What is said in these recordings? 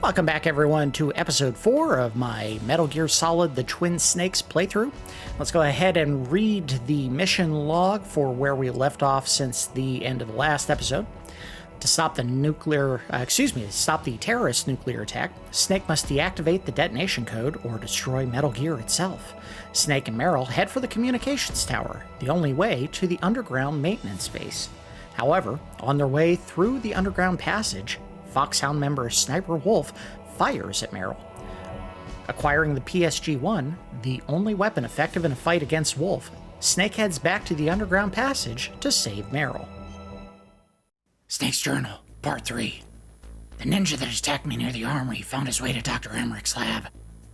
Welcome back, everyone, to episode 4 of my Metal Gear Solid: The Twin Snakes playthrough. Let's go ahead and read the mission log for where we left off since the end of the last episode. To stop the terrorist nuclear attack, Snake must deactivate the detonation code or destroy Metal Gear itself. Snake and Meryl head for the communications tower, the only way to the underground maintenance base. However, on their way through the underground passage, Foxhound member Sniper Wolf fires at Meryl. Acquiring the PSG-1, the only weapon effective in a fight against Wolf, Snake heads back to the underground passage to save Meryl. Snake's Journal, Part 3. The ninja that attacked me near the armory found his way to Dr. Emmerich's lab.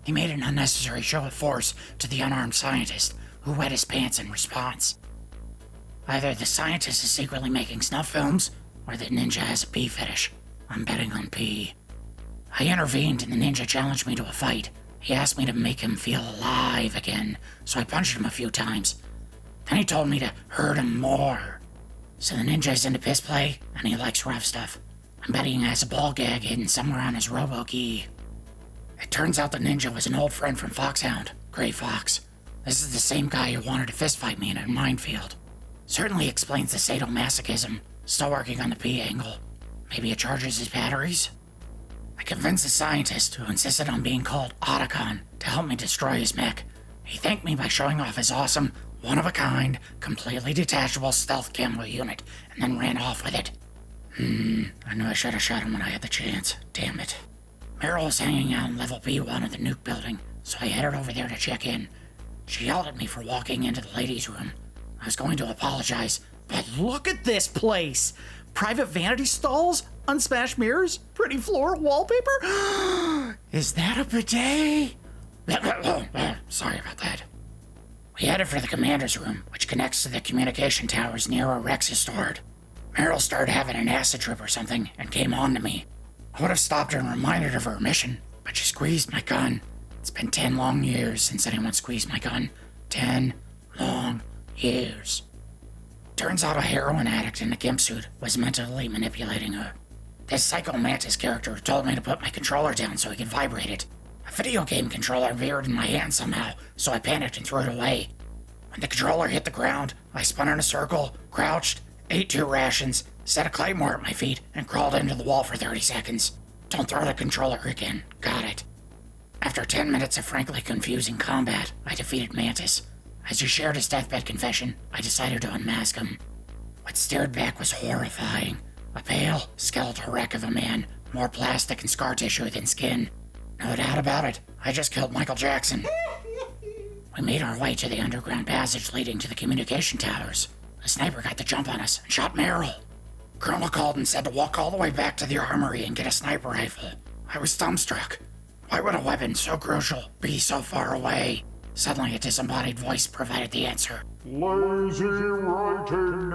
He made an unnecessary show of force to the unarmed scientist, who wet his pants in response. Either the scientist is secretly making snuff films, or the ninja has a pee fetish. I'm betting on pee. I intervened and the ninja challenged me to a fight. He asked me to make him feel alive again, so I punched him a few times. Then he told me to hurt him more. So the ninja's into piss play, and he likes rough stuff. I'm betting he has a ball gag hidden somewhere on his robo-key. It turns out the ninja was an old friend from Foxhound, Gray Fox. This is the same guy who wanted to fistfight me in a minefield. Certainly explains the sadomasochism. Still working on the pee angle. Maybe it charges his batteries? I convinced the scientist, who insisted on being called Otacon, to help me destroy his mech. He thanked me by showing off his awesome, one-of-a-kind, completely detachable stealth camo unit, and then ran off with it. I knew I should have shot him when I had the chance. Damn it. Meryl was hanging out in level B1 of the nuke building, so I headed over there to check in. She yelled at me for walking into the ladies' room. I was going to apologize, but Look at this place! Private vanity stalls, unsmashed mirrors, pretty floor wallpaper. Is that a bidet? Sorry about that. We headed for the commander's room, which connects to the communication towers near where Rex is stored. Meryl started having an acid trip or something and came on to me. I would have stopped her and reminded her of her mission, but she squeezed my gun. It's been 10 long years since anyone squeezed my gun. 10 long years. Turns out a heroin addict in a gimp suit was mentally manipulating her. This Psycho Mantis character told me to put my controller down so he could vibrate it. A video game controller veered in my hand somehow, so I panicked and threw it away. When the controller hit the ground, I spun in a circle, crouched, ate 2 rations, set a claymore at my feet, and crawled into the wall for 30 seconds. Don't throw the controller again. Got it. After 10 minutes of frankly confusing combat, I defeated Mantis. As he shared his deathbed confession, I decided to unmask him. What stared back was horrifying. A pale, skeletal wreck of a man, more plastic and scar tissue than skin. No doubt about it, I just killed Michael Jackson. We made our way to the underground passage leading to the communication towers. A sniper got the jump on us and shot Meryl. Colonel called and said to walk all the way back to the armory and get a sniper rifle. I was dumbstruck. Why would a weapon so crucial be so far away? Suddenly, a disembodied voice provided the answer. Lazy writing.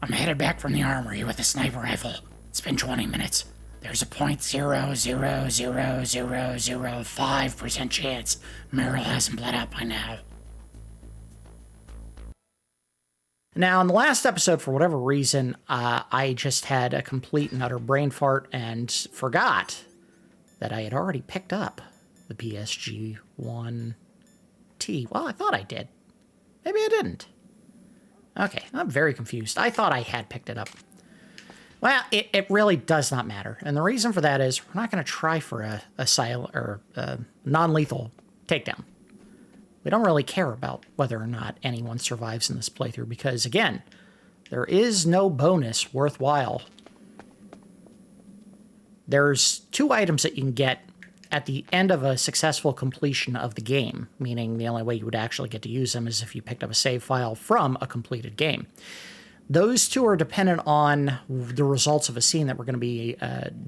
I'm headed back from the armory with a sniper rifle. It's been 20 minutes. There's a 0.0000005% chance Meryl hasn't bled out by now. Now, in the last episode, for whatever reason, I just had a complete and utter brain fart and forgot that I had already picked up the PSG-1T. Well, I thought I did. Maybe I didn't. Okay, I'm very confused. I thought I had picked it up. Well, it really does not matter. And the reason for that is we're not going to try for a silent or a non-lethal takedown. We don't really care about whether or not anyone survives in this playthrough because, again, there is no bonus worthwhile. There's 2 items that you can get at the end of a successful completion of the game, meaning the only way you would actually get to use them is if you picked up a save file from a completed game. Those 2 are dependent on the results of a scene that we're going to be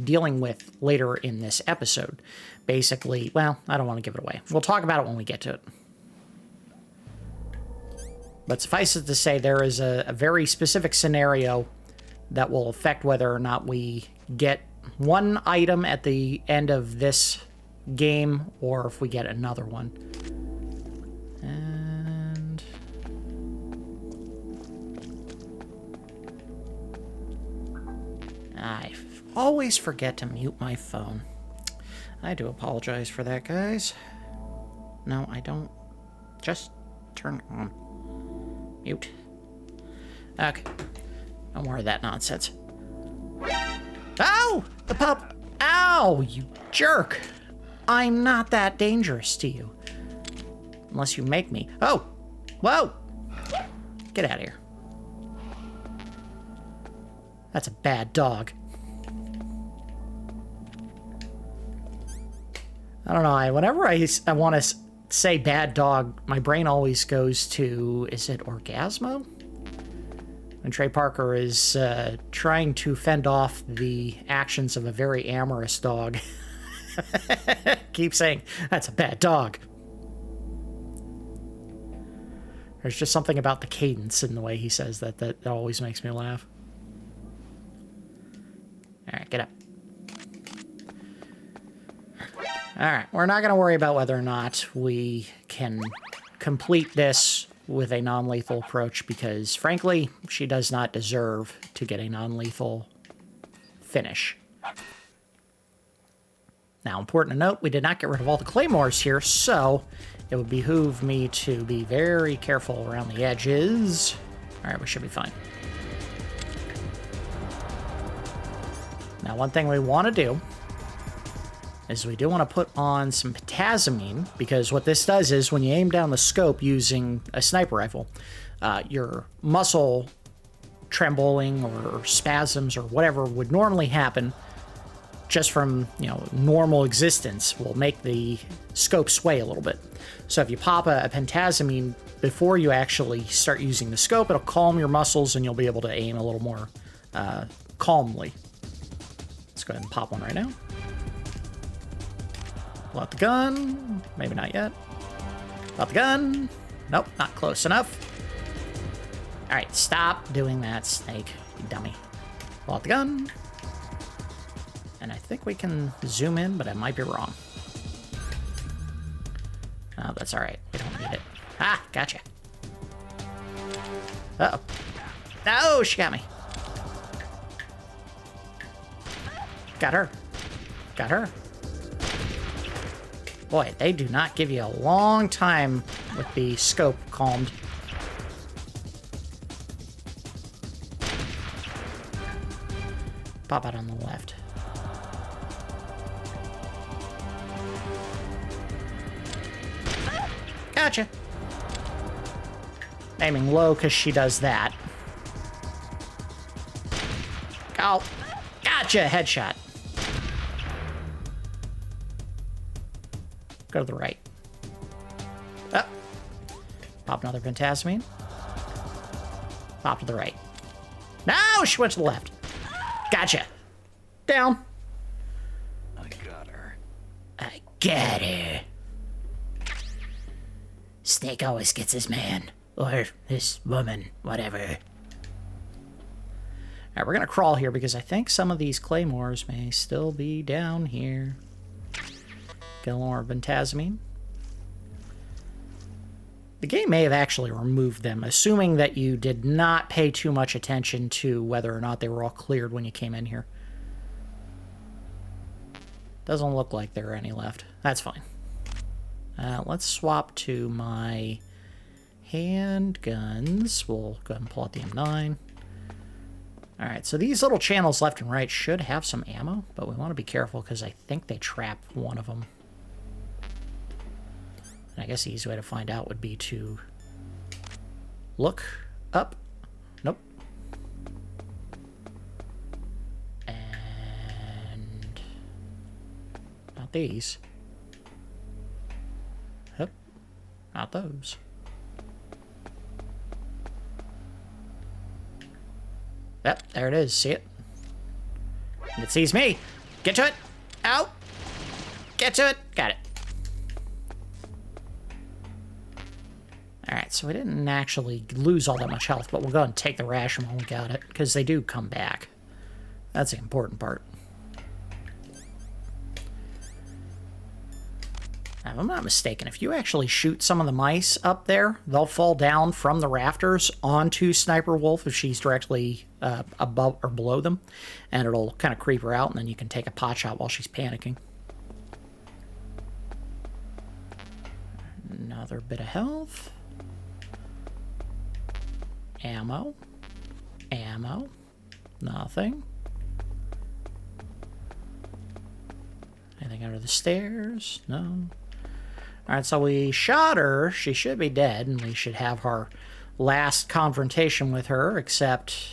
dealing with later in this episode. Basically, well, I don't want to give it away. We'll talk about it when we get to it. But suffice it to say, there is a very specific scenario that will affect whether or not we get one item at the end of this game or if we get another one. And I always forget to mute my phone. I do apologize for that, guys. No, I don't. Just turn it on. Mute. Okay. No more of that nonsense. Oh! The pup! Ow, you jerk! I'm not that dangerous to you. Unless you make me. Oh! Whoa! Get out of here. That's a bad dog. I don't know, whenever I want to say bad dog, my brain always goes to, is it Orgasmo? When Trey Parker is trying to fend off the actions of a very amorous dog. Keep saying, that's a bad dog. There's just something about the cadence in the way he says that always makes me laugh. Alright, get up. Alright, we're not going to worry about whether or not we can complete this with a non-lethal approach because, frankly, she does not deserve to get a non-lethal finish. Now, important to note, we did not get rid of all the claymores here, so it would behoove me to be very careful around the edges. Alright, we should be fine. Now, one thing we want to do is we do want to put on some potassium, because what this does is when you aim down the scope using a sniper rifle, your muscle trembling or spasms or whatever would normally happen just from, normal existence will make the scope sway a little bit. So if you pop a pentassamine before you actually start using the scope, it'll calm your muscles and you'll be able to aim a little more calmly. Let's go ahead and pop one right now. Pull out the gun. Maybe not yet. Pull out the gun. Nope, not close enough. Alright, stop doing that, Snake, you dummy. Pull out the gun. And I think we can zoom in, but I might be wrong. Oh, that's alright. We don't need it. Ah, gotcha. Uh-oh. No, she got me. Got her. Got her. Boy, they do not give you a long time with the scope calmed. Pop out on the left. Gotcha. Aiming low because she does that. Oh, gotcha, headshot. Go to the right. Oh. Pop another pentassamine. Pop to the right. No, she went to the left. Gotcha. Down. I got her. I got her. Snake always gets his man. Or his woman, whatever. Alright, we're gonna crawl here because I think some of these claymores may still be down here. Get a little more pentassamine. The game may have actually removed them, assuming that you did not pay too much attention to whether or not they were all cleared when you came in here. Doesn't look like there are any left. That's fine. Let's swap to my handguns. We'll go ahead and pull out the M9. Alright, so these little channels left and right should have some ammo, but we want to be careful because I think they trap one of them. And I guess the easy way to find out would be to look up. Nope. And not these. Yep. Not those. Yep, there it is. See it? And it sees me. Get to it. Out. Get to it. Got it. Alright, so we didn't actually lose all that much health, but we'll go ahead and take the ration when we got it, because they do come back. That's the important part. If I'm not mistaken, if you actually shoot some of the mice up there, they'll fall down from the rafters onto Sniper Wolf if she's directly above or below them, and it'll kind of creep her out, and then you can take a pot shot while she's panicking. Another bit of health. Ammo. Ammo. Nothing. Anything under the stairs? No. Alright, so we shot her. She should be dead, and we should have our last confrontation with her, except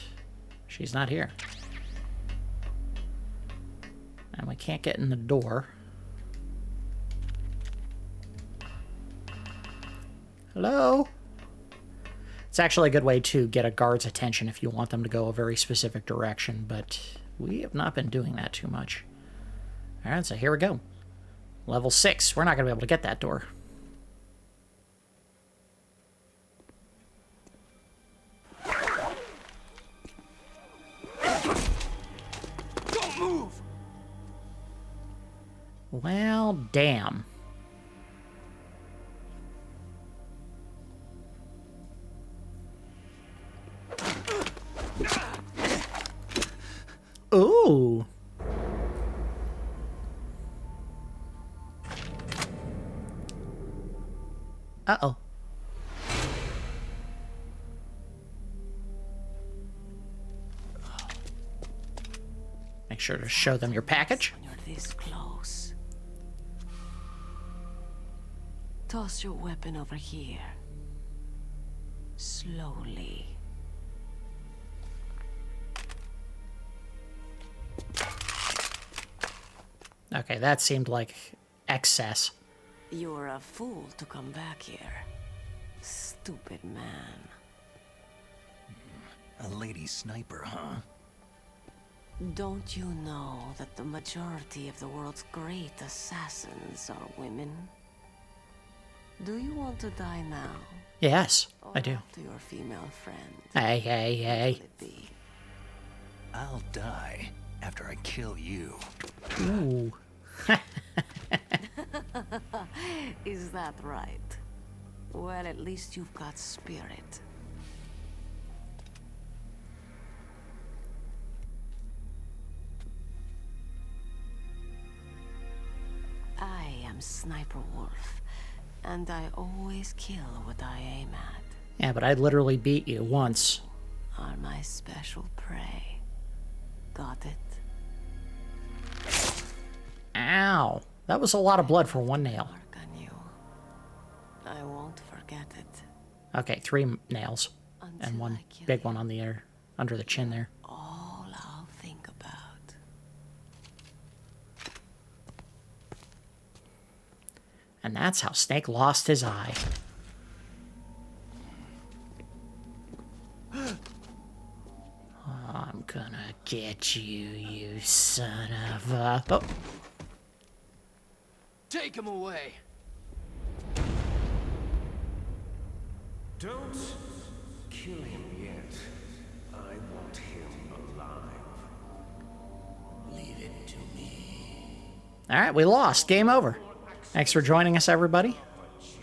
she's not here. And we can't get in the door. Hello? It's actually a good way to get a guard's attention if you want them to go a very specific direction, but we have not been doing that too much. Alright, so here we go. Level 6. We're not going to be able to get that door. Don't move! Well, damn. Ooh. Uh-oh. Make sure to show them your package. When you're this close. Toss your weapon over here. Slowly. Okay, that seemed like excess. You're a fool to come back here. Stupid man. A lady sniper, huh? Don't you know that the majority of the world's great assassins are women? Do you want to die now? Yes, I do. To your female friend. Hey, hey, hey. Will it be? I'll die after I kill you. Ooh. Is that right? Well, at least you've got spirit. I am Sniper Wolf, and I always kill what I aim at. Yeah, but I literally beat you once. Are my special prey. Got it? Ow. That was a lot of blood for one nail. Mark on you. I won't forget it. Okay, 3 nails. And Until one I kill big you. one on the air, under the chin there. All I'll think about. And that's how Snake lost his eye. I'm gonna get you, you son of a... Oh, Take him away! Don't kill him yet. I want him alive. Leave it to me. all right, we lost. Game over. Thanks for joining us, everybody.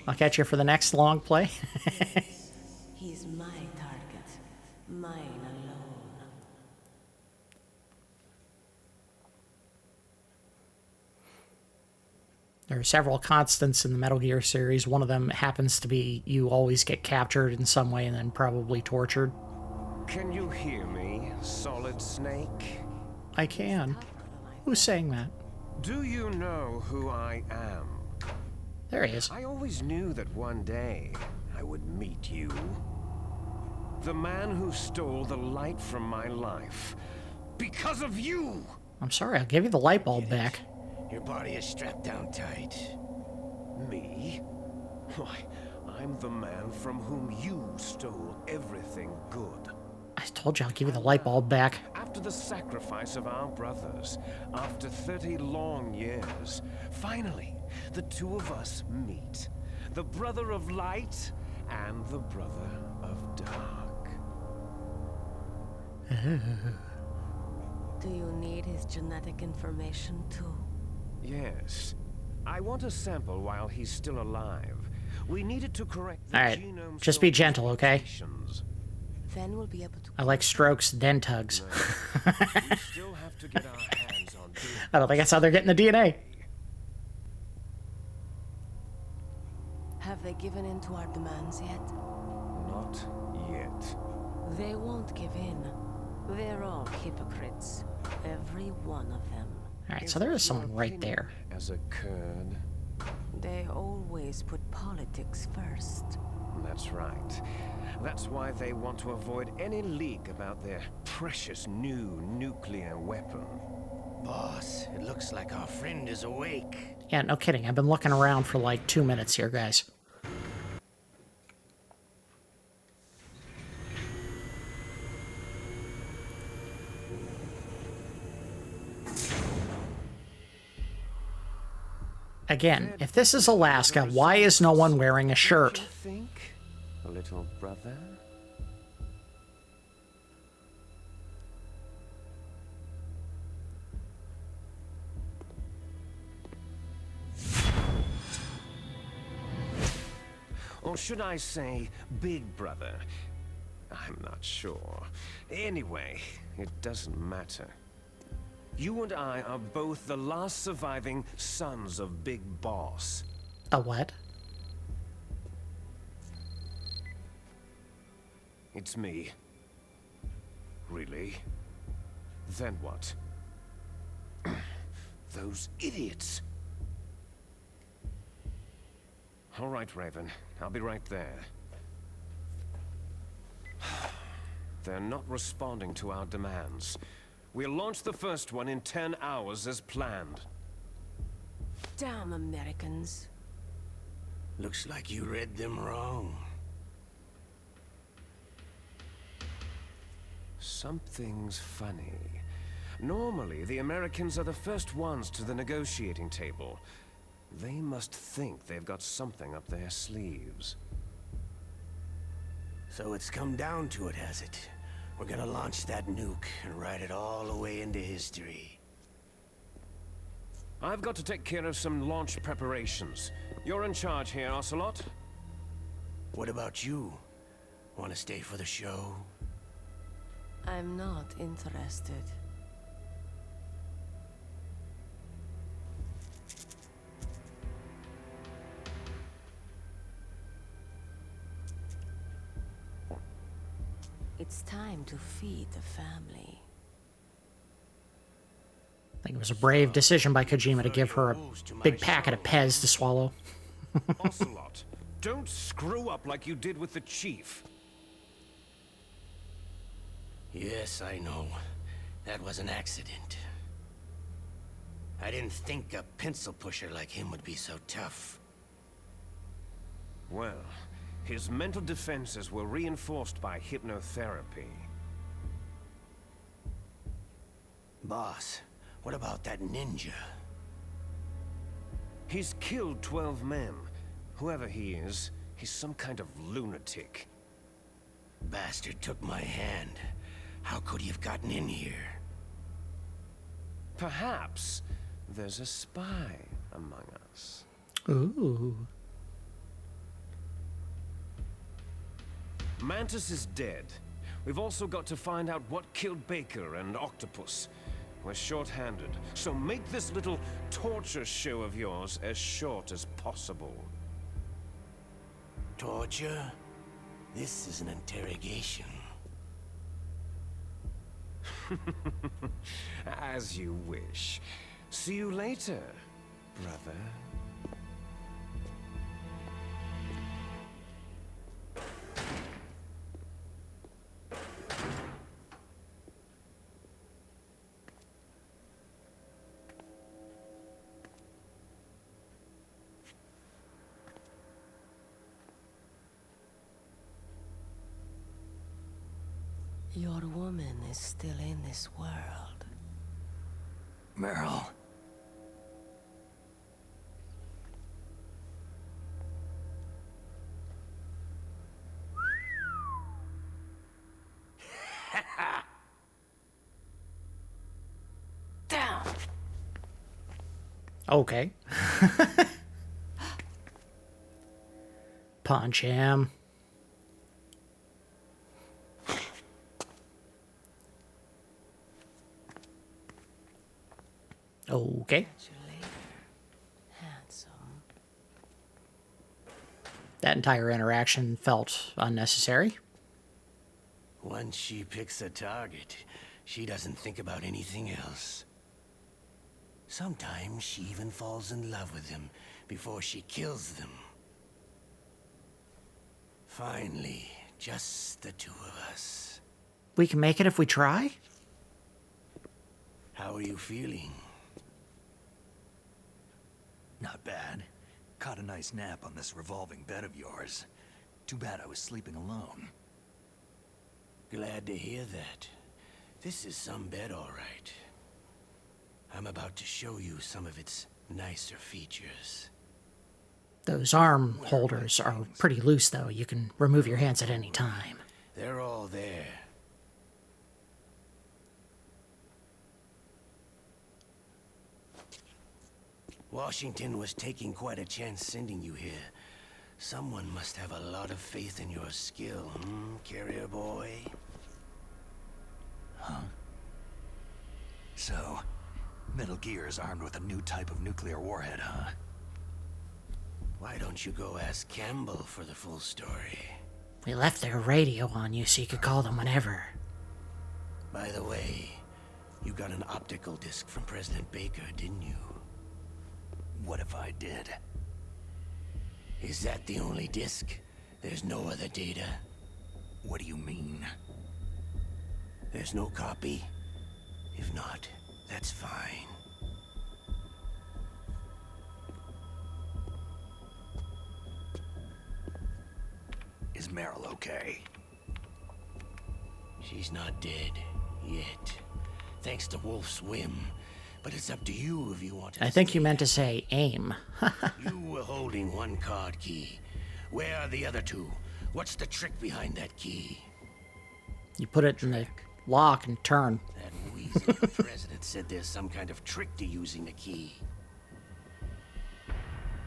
I'll catch you for the next long play. He's my target. Mine alone. There are several constants in the Metal Gear series. One of them happens to be you always get captured in some way and then probably tortured. Can you hear me, Solid Snake? I can. Who's saying that? Do you know who I am? There he is. I always knew that one day I would meet you. The man who stole the light from my life. Because of you! I'm sorry, I'll give you the light bulb back. Your body is strapped down tight. Me? Why, I'm the man from whom you stole everything good. I told you I'll give you the light bulb back. After the sacrifice of our brothers, after 30 long years, finally, the two of us meet. The brother of light and the brother of dark. Do you need his genetic information too? Yes. I want a sample while he's still alive. We needed to correct the Alright, Genome just be Soldiers gentle, okay? mutations. Then we'll be able to. I like strokes, then tugs. We still have to get our hands on Big I don't think that's how they're getting the DNA. Have they given in to our demands yet? Not yet. They won't give in. They're all hypocrites. Every one of them. Alright, so there is someone right there. As a Kurd. They always put politics first. That's right. That's why they want to avoid any leak about their precious new nuclear weapon. Boss, it looks like our friend is awake. Yeah, no kidding. I've been looking around for like 2 minutes here, guys. Again, if this is Alaska, why is no one wearing a shirt? You think, little brother? Or should I say, big brother? I'm not sure. Anyway, it doesn't matter. You and I are both the last surviving sons of Big Boss. A what? It's me. Really? Then what? Those idiots. All right, Raven. I'll be right there. They're not responding to our demands. We'll launch the first one in 10 hours as planned. Damn Americans. Looks like you read them wrong. Something's funny. Normally, the Americans are the first ones to the negotiating table. They must think they've got something up their sleeves. So it's come down to it, has it? We're gonna launch that nuke and ride it all the way into history. I've got to take care of some launch preparations. You're in charge here, Ocelot. What about you? Want to stay for the show? I'm not interested. It's time to feed the family. I think it was a brave decision by Kojima to give her a big packet of Pez to swallow. Ocelot, don't screw up like you did with the chief. Yes, I know. That was an accident. I didn't think a pencil pusher like him would be so tough. Well, his mental defenses were reinforced by hypnotherapy. Boss, what about that ninja? He's killed 12 men. Whoever he is, he's some kind of lunatic. Bastard took my hand. How could he have gotten in here? Perhaps there's a spy among us. Ooh. Mantis is dead. We've also got to find out what killed Baker and Octopus. We're short-handed, so make this little torture show of yours as short as possible. Torture? This is an interrogation. As you wish. See you later, brother. Your woman is still in this world. Meryl. Down! Okay. Punch him. Okay. Catch you later, handsome. That entire interaction felt unnecessary. Once she picks a target, she doesn't think about anything else. Sometimes she even falls in love with them before she kills them. Finally, just the two of us. We can make it if we try? How are you feeling? Not bad. Caught a nice nap on this revolving bed of yours. Too bad I was sleeping alone. Glad to hear that. This is some bed, all right. I'm about to show you some of its nicer features. Those arm holders are pretty loose, though. You can remove your hands at any time. They're all there. Washington was taking quite a chance sending you here. Someone must have a lot of faith in your skill, carrier boy? So, Metal Gear is armed with a new type of nuclear warhead, huh? Why don't you go ask Campbell for the full story? We left their radio on you so you could call them whenever. By the way, you got an optical disc from President Baker, didn't you? What if I did? Is that the only disc? There's no other data? What do you mean? There's no copy? If not, that's fine. Is Meryl okay? She's not dead. Yet. Thanks to Wolf's whim. But it's up to you if you want to. I think you meant to say aim. You were holding one card key. Where are the other two? What's the trick behind that key? You put it in the lock and turn. That weasel president said there's some kind of trick to using the key.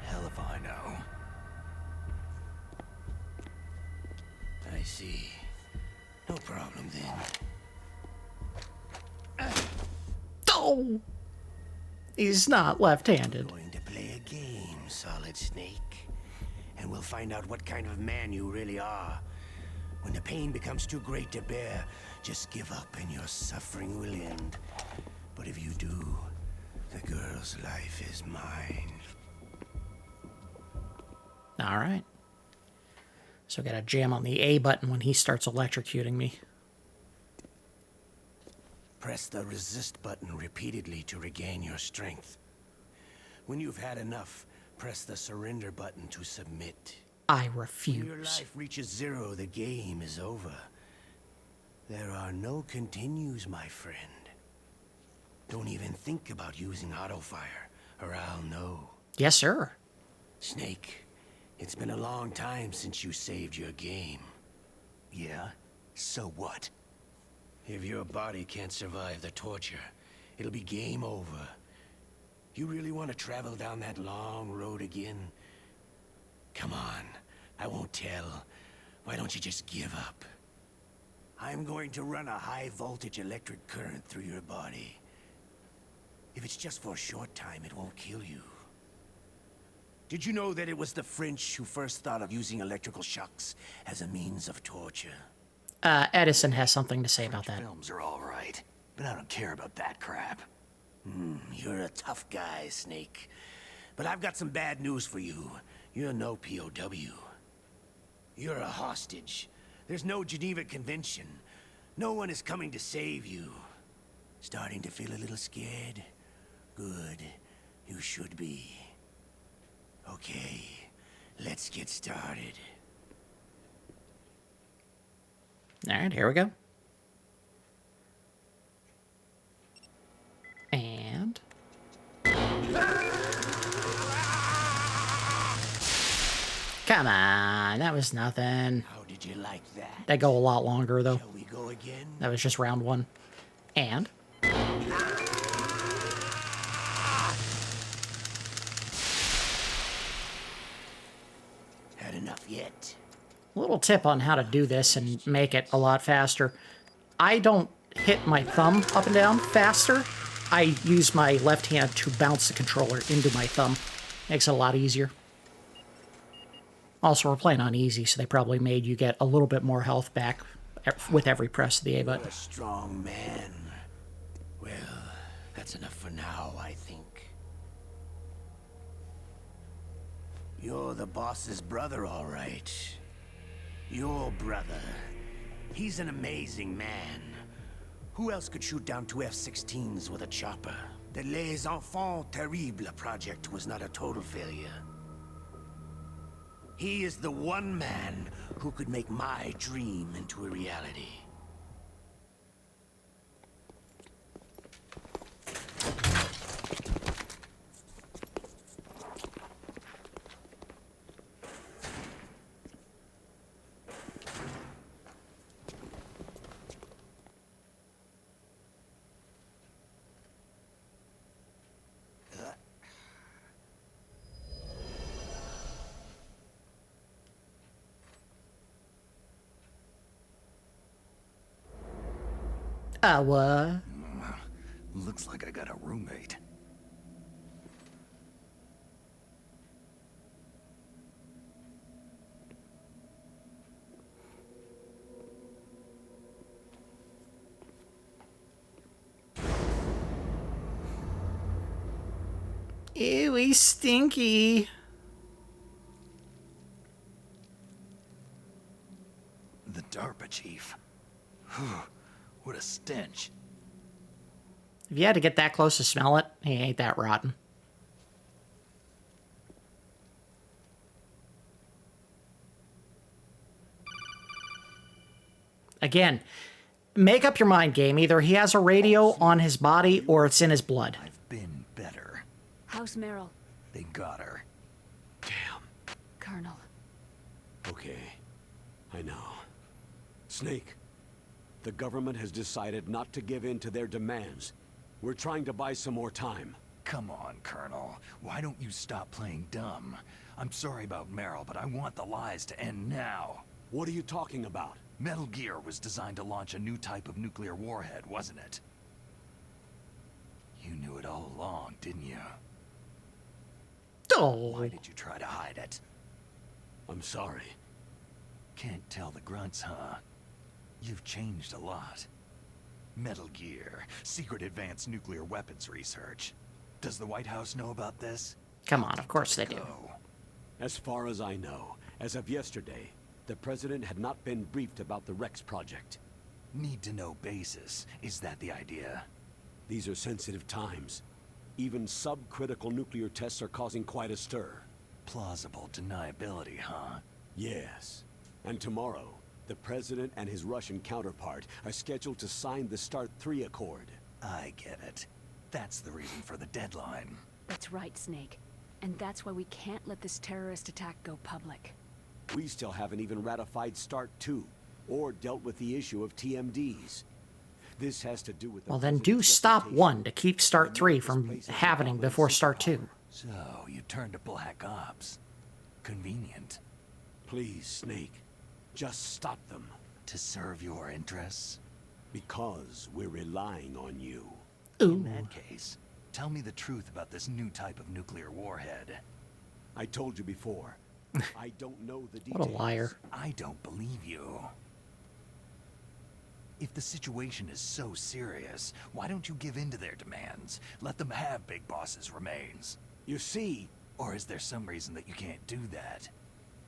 Hell if I know. I see. No problem then. Oh! He's not left-handed. Going to play a game, Solid Snake. And we'll find out what kind of man you really are. When the pain becomes too great to bear, just give up and your suffering will end. But if you do, the girl's life is mine. All right. So I gotta jam on the A button when he starts electrocuting me. Press the resist button repeatedly to regain your strength. When you've had enough, press the surrender button to submit. I When your refuse. life reaches 0, the game is over. There are no continues, my friend. Don't even think about using auto-fire, or I'll know. Yes, sir. Snake, it's been a long time since you saved your game. Yeah? So what? If your body can't survive the torture, it'll be game over. You really want to travel down that long road again? Come on, I won't tell. Why don't you just give up? I'm going to run a high-voltage electric current through your body. If it's just for a short time, it won't kill you. Did you know that it was the French who first thought of using electrical shocks as a means of torture? Edison has something to say about that. Films are all right, but I don't care about that crap. You're a tough guy, Snake. But I've got some bad news for you. You're no POW. You're a hostage. There's no Geneva Convention. No one is coming to save you. Starting to feel a little scared? Good. You should be. Okay, let's get started. All right, here we go. And... Come on, that was nothing. How did you like that? That'd go a lot longer, though. Shall we go again? That was just round one. And... yet. Little tip on how to do this and make it a lot faster. I don't hit my thumb up and down faster. I use my left hand to bounce the controller into my thumb. Makes it a lot easier. Also, we're playing on easy, so they probably made you get a little bit more health back with every press of the A What button. a strong man. Well, that's enough for now, I think. You're the boss's brother, all right. Your brother. He's an amazing man. Who else could shoot down 2 F-16s with a chopper? The Les Enfants Terribles project was not a total failure. He is the one man who could make my dream into a reality. What? Looks like I got a roommate. Ew, he's stinky. The DARPA chief. What a stench. If you had to get that close to smell it, he ain't that rotten. Again, make up your mind, game. Either he has a radio on his body or it's in his blood. I've been better. How's Meryl? They got her. Damn. Colonel. Okay. I know. Snake. The government has decided not to give in to their demands. We're trying to buy some more time. Come on, Colonel. Why don't you stop playing dumb? I'm sorry about Meryl, but I want the lies to end now. What are you talking about? Metal Gear was designed to launch a new type of nuclear warhead, wasn't it? You knew it all along, didn't you? Oh. Why did you try to hide it? I'm sorry. Can't tell the grunts, huh? You've changed a lot. Metal Gear, secret advanced nuclear weapons research. Does the White House know about this? Come on, of course they do. Go. As far as I know, as of yesterday, the president had not been briefed about the Rex project. Need to know basis. Is that the idea? These are sensitive times. Even subcritical nuclear tests are causing quite a stir. Plausible deniability, huh? Yes. And tomorrow, the president and his Russian counterpart are scheduled to sign the START 3 Accord. I get it. That's the reason for the deadline. That's right, Snake. And that's why we can't let this terrorist attack go public. We still haven't even ratified START 2, or dealt with the issue of TMDs. This has to do with the Well, then do stop reputation. 1 to keep Start 3 from happening before Start 2. So, you turned to Black Ops. Convenient. Please, Snake, just stop them. To serve your interests? Because we're relying on you. Ooh. In that case, tell me the truth about this new type of nuclear warhead. I told you before. I don't know the details. What a liar. I don't believe you. If the situation is so serious, why don't you give in to their demands? Let them have Big Boss's remains. You see, Or is there some reason that you can't do that?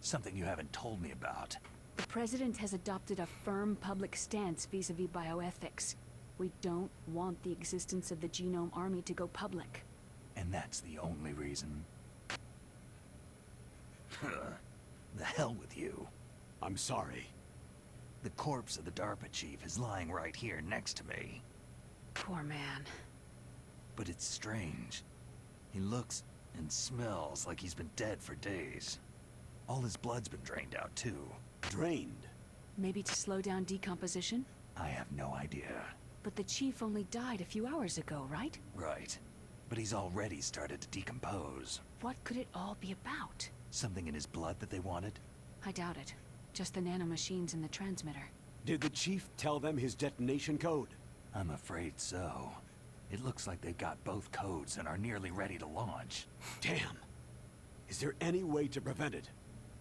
Something you haven't told me about. The President has adopted a firm public stance vis-a-vis bioethics. We don't want the existence of the Genome Army to go public. And that's the only reason? The hell with you. I'm sorry. The corpse of the DARPA chief is lying right here next to me. Poor man. But it's strange. He looks and smells like he's been dead for days. All his blood's been drained out too. Drained. Maybe to slow down decomposition? I have no idea. But the chief only died a few hours ago, right? Right. But he's already started to decompose. What could it all be about? Something in his blood that they wanted? I doubt it. Just the nanomachines in the transmitter. Did the chief tell them his detonation code? I'm afraid so. It looks like they've got both codes and are nearly ready to launch. Damn. Is there any way to prevent it?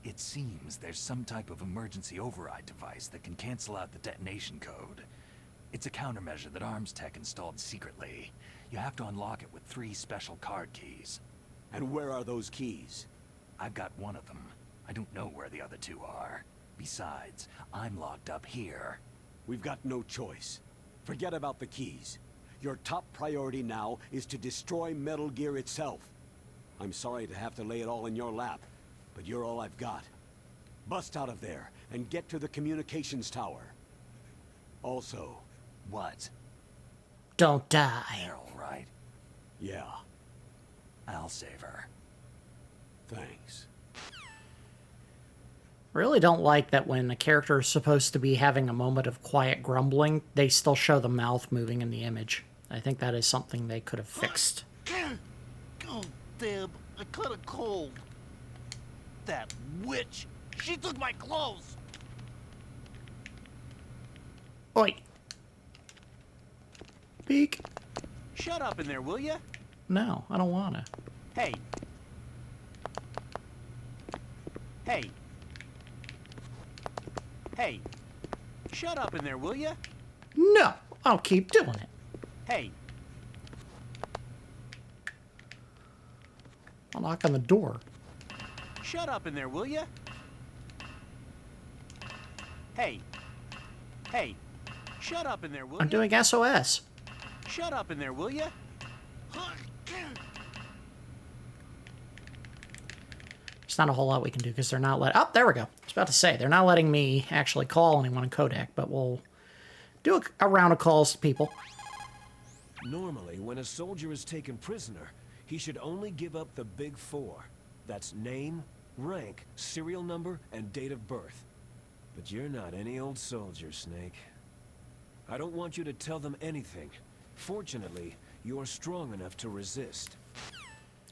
It seems there's some type of emergency override device that can cancel out the detonation code. It's a countermeasure that Arms Tech installed secretly. You have to unlock it with 3 special card keys. And where are those keys? I've got one of them. I don't know where the other 2 are. Besides, I'm locked up here. We've got no choice. Forget about the keys. Your top priority now is to destroy Metal Gear itself. I'm sorry to have to lay it all in your lap, but you're all I've got. Bust out of there and get to the communications tower. Also... What? Don't die. Meryl, right? Yeah, I'll save her. thanks. Really don't like that when a character is supposed to be having a moment of quiet grumbling, they still show the mouth moving in the image. I think that is something they could have fixed. Oh, damn, I caught a cold. That witch, she took my clothes. Oi. Beak. Shut up in there, will ya? No, I don't wanna. Hey. Hey. Hey. Shut up in there, will ya? No, I'll keep doing it. Hey. I'll knock on the door. Shut up in there, will ya? Hey. Hey. Shut up in there, will I'm ya? doing SOS. Shut up in there, will ya? There's not a whole lot we can do because they're not letting... Oh, there we go. I was about to say, they're not letting me actually call anyone in Kodak, but we'll do a round of calls to people. Normally, when a soldier is taken prisoner, he should only give up the big 4. That's name, rank, serial number, and date of birth. But you're not any old soldier, Snake. I don't want you to tell them anything. Fortunately, you're strong enough to resist.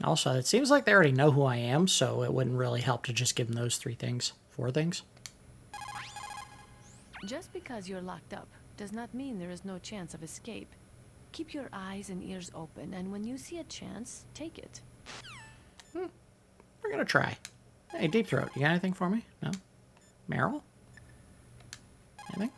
Also, it seems like they already know who I am, so it wouldn't really help to just give them those 4 things. Just because you're locked up does not mean there is no chance of escape. Keep your eyes and ears open, and when you see a chance, take it. We're gonna try. Hey, Deep Throat, you got anything for me? No? Meryl? Anything?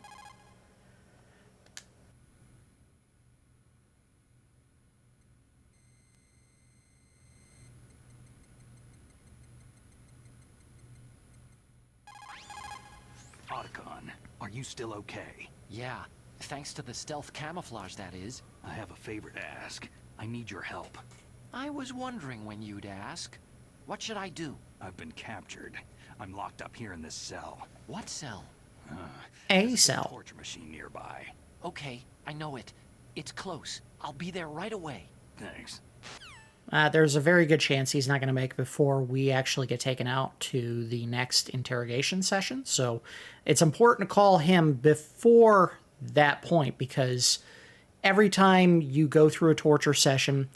Otacon, are you still okay? Yeah, thanks to the stealth camouflage, that is. I have a favor to ask. I need your help. I was wondering when you'd ask. What should I do? I've been captured. I'm locked up here in this cell. What cell? A There's cell. torture machine nearby. Okay, I know it. It's close. I'll be there right away. Thanks. There's a very good chance he's not going to make it before we actually get taken out to the next interrogation session. So it's important to call him before that point, because every time you go through a torture session,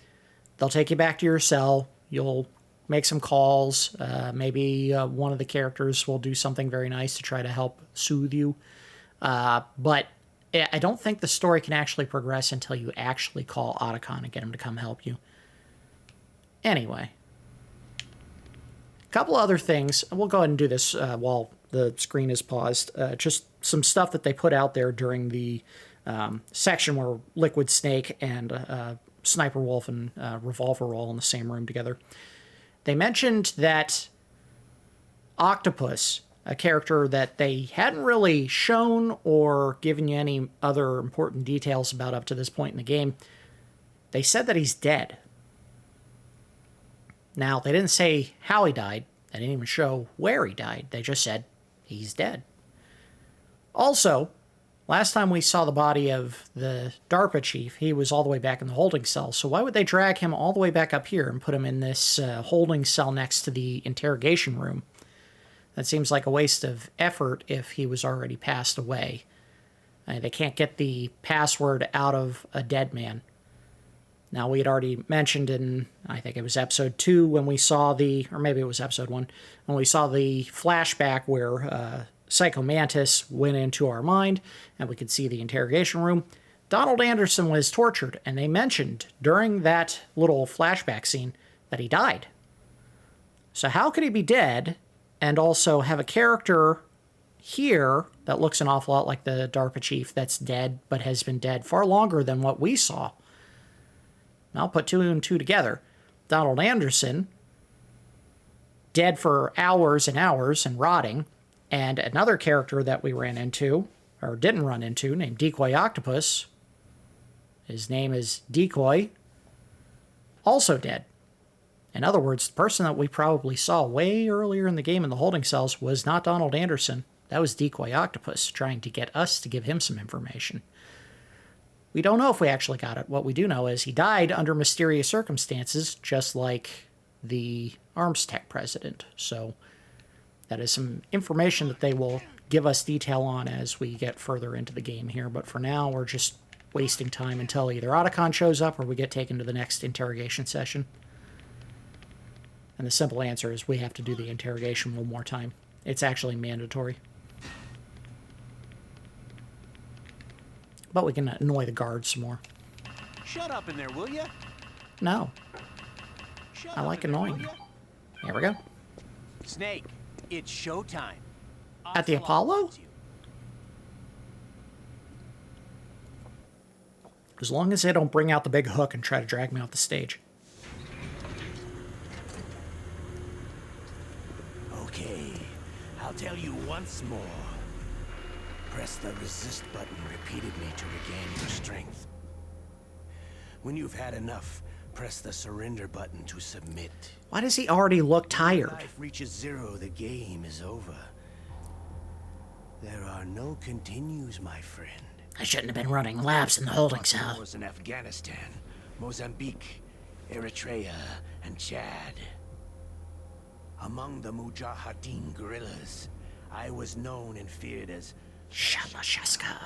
they'll take you back to your cell. You'll make some calls. Maybe one of the characters will do something very nice to try to help soothe you. But I don't think the story can actually progress until you actually call Otacon and get him to come help you. Anyway, a couple other things. We'll go ahead and do this while the screen is paused. Just some stuff that they put out there during the section where Liquid Snake and Sniper Wolf and Revolver were all in the same room together. They mentioned that Octopus, a character that they hadn't really shown or given you any other important details about up to this point in the game, they said that he's dead. Now, they didn't say how he died. They didn't even show where he died. They just said he's dead. Also, last time we saw the body of the DARPA chief, he was all the way back in the holding cell. So why would they drag him all the way back up here and put him in this holding cell next to the interrogation room? That seems like a waste of effort if he was already passed away. They can't get the password out of a dead man. Now, we had already mentioned in, I think it was episode 2 when we saw or maybe it was episode 1, when we saw the flashback where Psycho Mantis went into our mind and we could see the interrogation room. Donald Anderson was tortured, and they mentioned during that little flashback scene that he died. So how could he be dead and also have a character here that looks an awful lot like the DARPA chief that's dead but has been dead far longer than what we saw? I'll put 2 and 2 together. Donald Anderson, dead for hours and hours and rotting, and another character that we ran into, or didn't run into, named Decoy Octopus. His name is Decoy, also dead. In other words, the person that we probably saw way earlier in the game in the holding cells was not Donald Anderson. That was Decoy Octopus, trying to get us to give him some information. We don't know if we actually got it. What we do know is he died under mysterious circumstances, just like the Arms Tech president. So that is some information that they will give us detail on as we get further into the game here. But for now, we're just wasting time until either Otacon shows up or we get taken to the next interrogation session. And the simple answer is we have to do the interrogation one more time. It's actually mandatory. But we can annoy the guards some more. Shut up in there, will ya? No. I like annoying you. Here we go. Snake, it's showtime. At the Apollo? As long as they don't bring out the big hook and try to drag me off the stage. Okay, I'll tell you once more. Press the resist button repeatedly to regain your strength. When you've had enough, press the surrender button to submit. Why does he already look tired? When life reaches 0, the game is over. There are no continues, my friend. I shouldn't have been running laps in the holding cell. Wars in Afghanistan, Mozambique, Eritrea, and Chad. Among the Mujahideen guerrillas, I was known and feared as Shalashaska.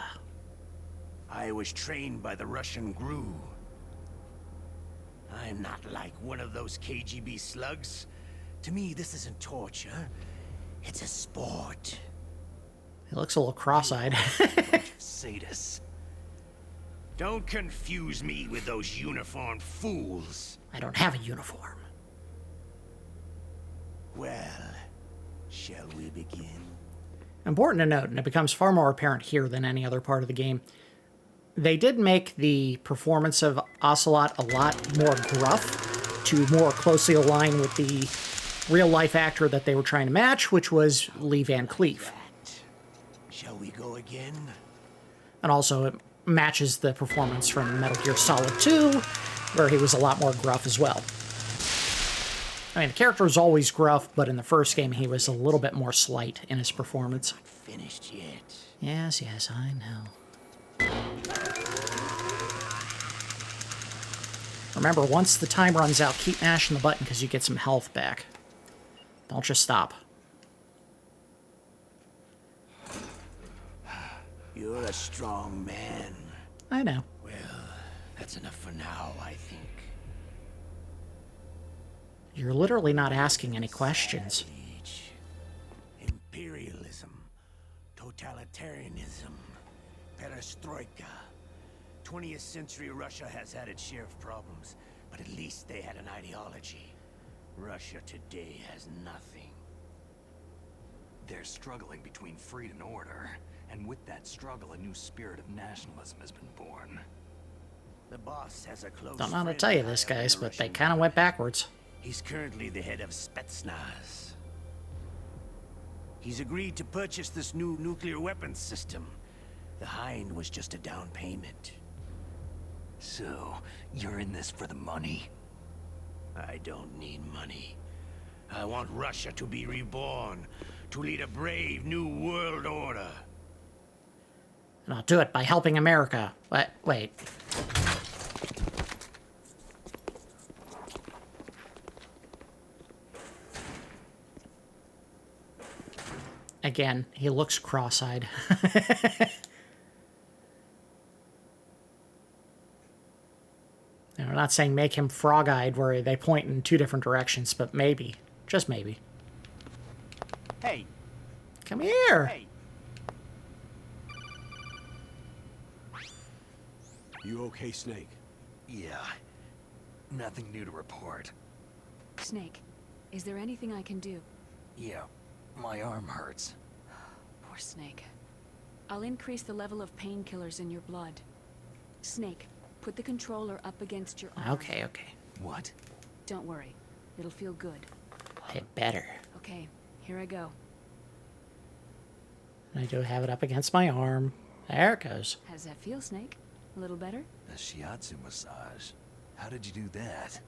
I was trained by the Russian GRU. I'm not like one of those KGB slugs. To me, this isn't torture. It's a sport. He looks a little cross-eyed. Sadists. Don't confuse me with those uniformed fools. I don't have a uniform. Well, shall we begin? Important to note, and it becomes far more apparent here than any other part of the game, they did make the performance of Ocelot a lot more gruff to more closely align with the real-life actor that they were trying to match, which was Lee Van Cleef. Shall we go again? And also, it matches the performance from Metal Gear Solid 2, where he was a lot more gruff as well. I mean, the character was always gruff, but in the first game, he was a little bit more slight in his performance. Not finished yet. Yes, yes, I know. Remember, once the time runs out, keep mashing the button because you get some health back. Don't just stop. You're a strong man. I know. Well, that's enough for now, I think. You're literally not asking any questions. Savage. Imperialism, totalitarianism, perestroika. 20th century Russia has had its share of problems, but at least they had an ideology. Russia today has nothing. They're struggling between freedom and order, and with that struggle, a new spirit of nationalism has been born. The boss has a close Don't know how to friend tell you high this, up in guys, the but they Russian kind of went government. backwards. He's currently the head of Spetsnaz. He's agreed to purchase this new nuclear weapons system. The Hind was just a down payment. So, you're in this for the money? I don't need money. I want Russia to be reborn, to lead a brave new world order. And I'll do it by helping America. Wait. Again, he looks cross-eyed. And I'm not saying make him frog-eyed where they point in two different directions, but maybe, just maybe. Hey! Come here! Hey! You okay, Snake? Yeah. Nothing new to report. Snake, is there anything I can do? Yeah, my arm hurts. Poor Snake. I'll increase the level of painkillers in your blood. Snake, put the controller up against your arm. Okay. What? Don't worry. It'll feel good. It better. Okay, here I go. I do have it up against my arm. There it goes. How does that feel, Snake? A little better? A shiatsu massage. How did you do that?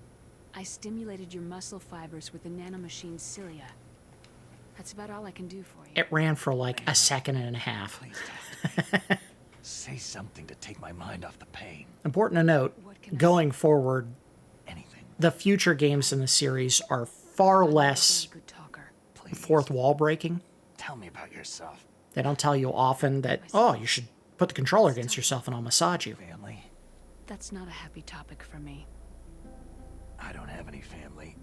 I stimulated your muscle fibers with the nanomachine cilia. That's about all I can do for you. It ran for like a second and a half. Please don't. Say something to take my mind off the pain. Important to note, going forward, Anything. the future games in the series are far I'm less a good talker. Please. fourth wall breaking. Tell me about yourself. They don't tell you often that, oh, you should put the controller against yourself and I'll massage you. Family? That's not a happy topic for me. I don't have any family.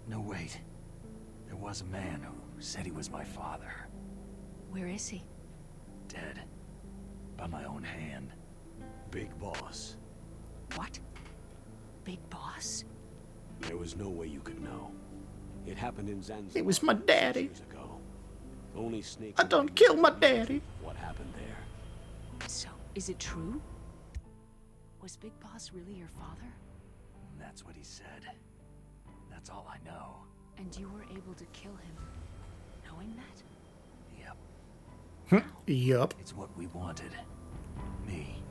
No, wait. There was a man who said he was my father. Where is he? Dead. By my own hand. Big Boss. What? Big Boss? There was no way you could know. It happened in Zanzibar. It was my daddy. 6 years ago. Only Snake. I done killed my daddy. What happened there? So, is it true? Was Big Boss really your father? That's what he said. That's all I know. And you were able to kill him, knowing that? Yep. Yup. It's what we wanted. Me.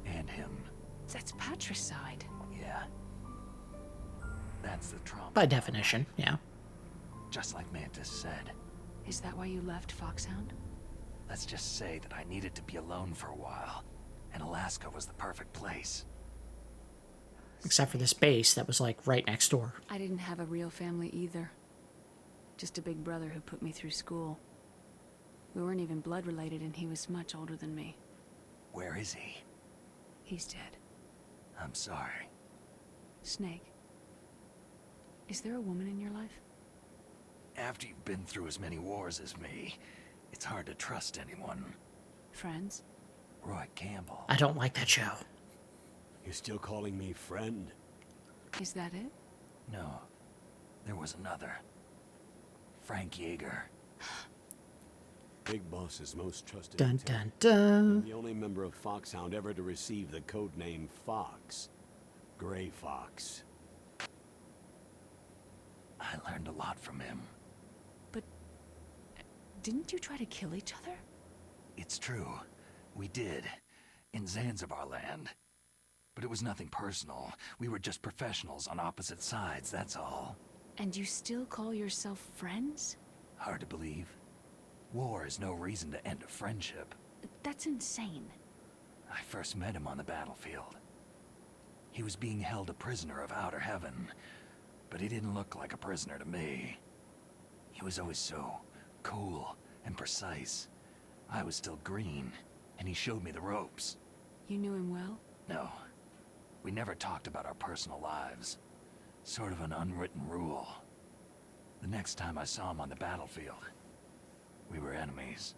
And him. That's patricide. Yeah. That's the trauma. By definition, yeah. Just like Mantis said. Is that why you left Foxhound? Let's just say that I needed to be alone for a while. And Alaska was the perfect place. Except for this base that was like right next door. I didn't have a real family either. Just a big brother who put me through school. We weren't even blood related and he was much older than me. Where is he? He's dead. I'm sorry. Snake. Is there a woman in your life? After you've been through as many wars as me, it's hard to trust anyone. Friends? Roy Campbell. I don't like that show. You're still calling me friend? Is that it? No. There was another. Frank Yeager. Big Boss's most trusted Dun lieutenant. dun dun. The only member of Foxhound ever to receive the code name Fox. Gray Fox. I learned a lot from him. But didn't you try to kill each other? It's true. We did. In Zanzibar land. But it was nothing personal. We were just professionals on opposite sides, that's all. And you still call yourself friends? Hard to believe. War is no reason to end a friendship. That's insane. I first met him on the battlefield. He was being held a prisoner of outer heaven, but he didn't look like a prisoner to me. He was always so cool and precise. I was still green, and he showed me the ropes. You knew him well? No, we never talked about our personal lives. Sort of an unwritten rule. The next time I saw him on the battlefield, we were enemies.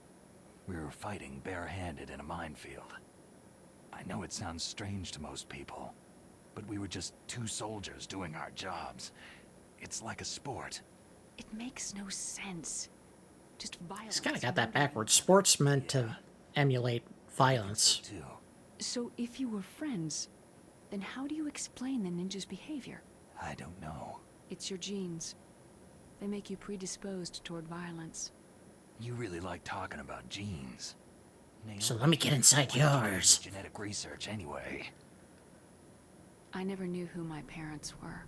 We were fighting barehanded in a minefield. I know it sounds strange to most people, but we were just two soldiers doing our jobs. It's like a sport. It makes no sense. Just violence. He's kind of got that backwards. Sports meant to emulate violence. Too. So if you were friends, then how do you explain the ninja's behavior? I don't know. It's your genes. They make you predisposed toward violence. You really like talking about genes. Naomi, So let me get inside what did you do with yours. Genetic research, anyway. I never knew who my parents were,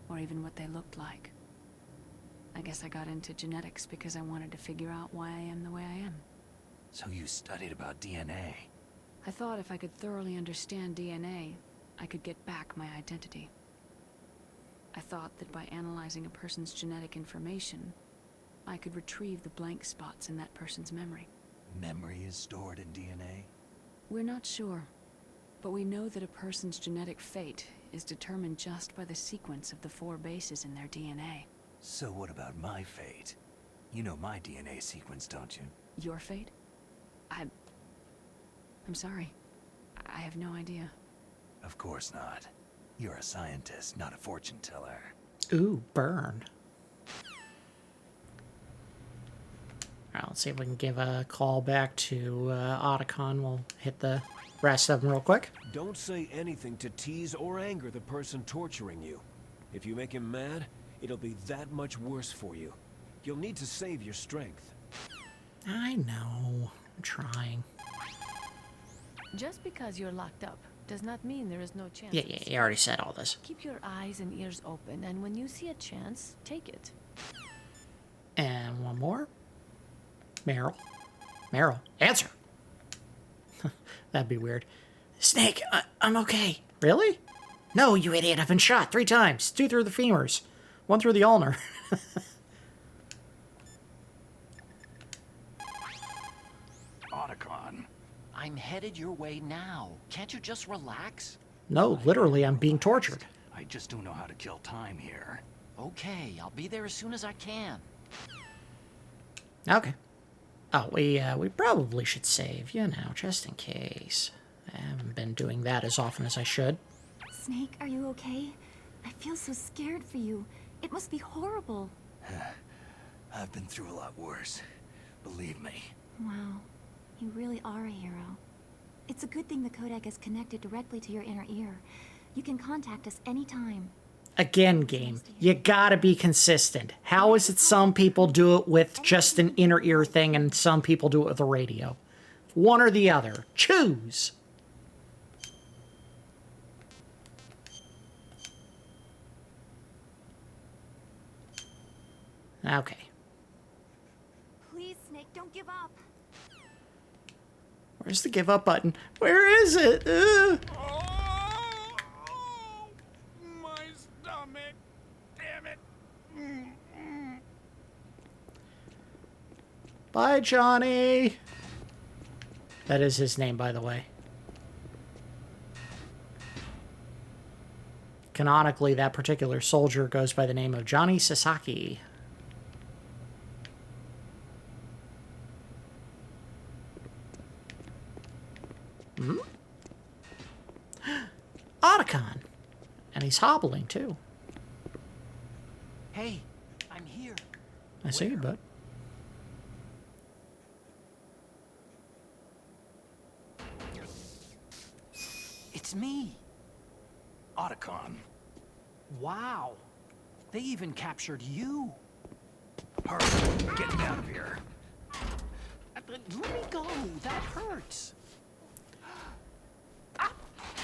or even what they looked like. I guess I got into genetics because I wanted to figure out why I am the way I am. So you studied about DNA. I thought if I could thoroughly understand DNA, I could get back my identity. I thought that by analyzing a person's genetic information, I could retrieve the blank spots in that person's memory. Memory is stored in DNA? We're not sure, But we know that a person's genetic fate is determined just by the sequence of the 4 bases in their DNA. So what about my fate? You know my DNA sequence, don't you? Your fate? I'm sorry. I have no idea. Of course not. You're a scientist, not a fortune teller. Ooh, burn. Alright, let's see if we can give a call back to Otacon. We'll hit the rest of them real quick. Don't say anything to tease or anger the person torturing you. If you make him mad, it'll be that much worse for you. You'll need to save your strength. I know. I'm trying. Just because you're locked up does not mean there is no chance. Yeah, you already said all this. Keep your eyes and ears open, and when you see a chance, take it. And one more. Meryl. Meryl, answer. That'd be weird. Snake, I'm okay. Really? No, you idiot. I've been shot 3 times. 2 through the femurs. 1 through the ulnar. Otacon. I'm headed your way now. Can't you just relax? No, literally, I'm being tortured. I just don't know how to kill time here. Okay, I'll be there as soon as I can. Okay. Oh, we probably should save, you know, just in case. I haven't been doing that as often as I should. Snake, are you okay? I feel so scared for you. It must be horrible. I've been through a lot worse. Believe me. Wow. You really are a hero. It's a good thing the codec is connected directly to your inner ear. You can contact us anytime. Again, game, you gotta be consistent. How is it some people do it with just an inner ear thing and some people do it with a radio? One or the other. Choose! Okay. Please, Snake, don't give up. Where's the give up button? Where is it? Oh, my stomach. Damn it. Bye, Johnny. That is his name, by the way. Canonically, that particular soldier goes by the name of Johnny Sasaki. Hmm? Otacon. And he's hobbling, too. Hey, I'm here. I see you, bud. It's me. Otacon. Wow. They even captured you. Hurry, get me out of here. Let me go. That hurts.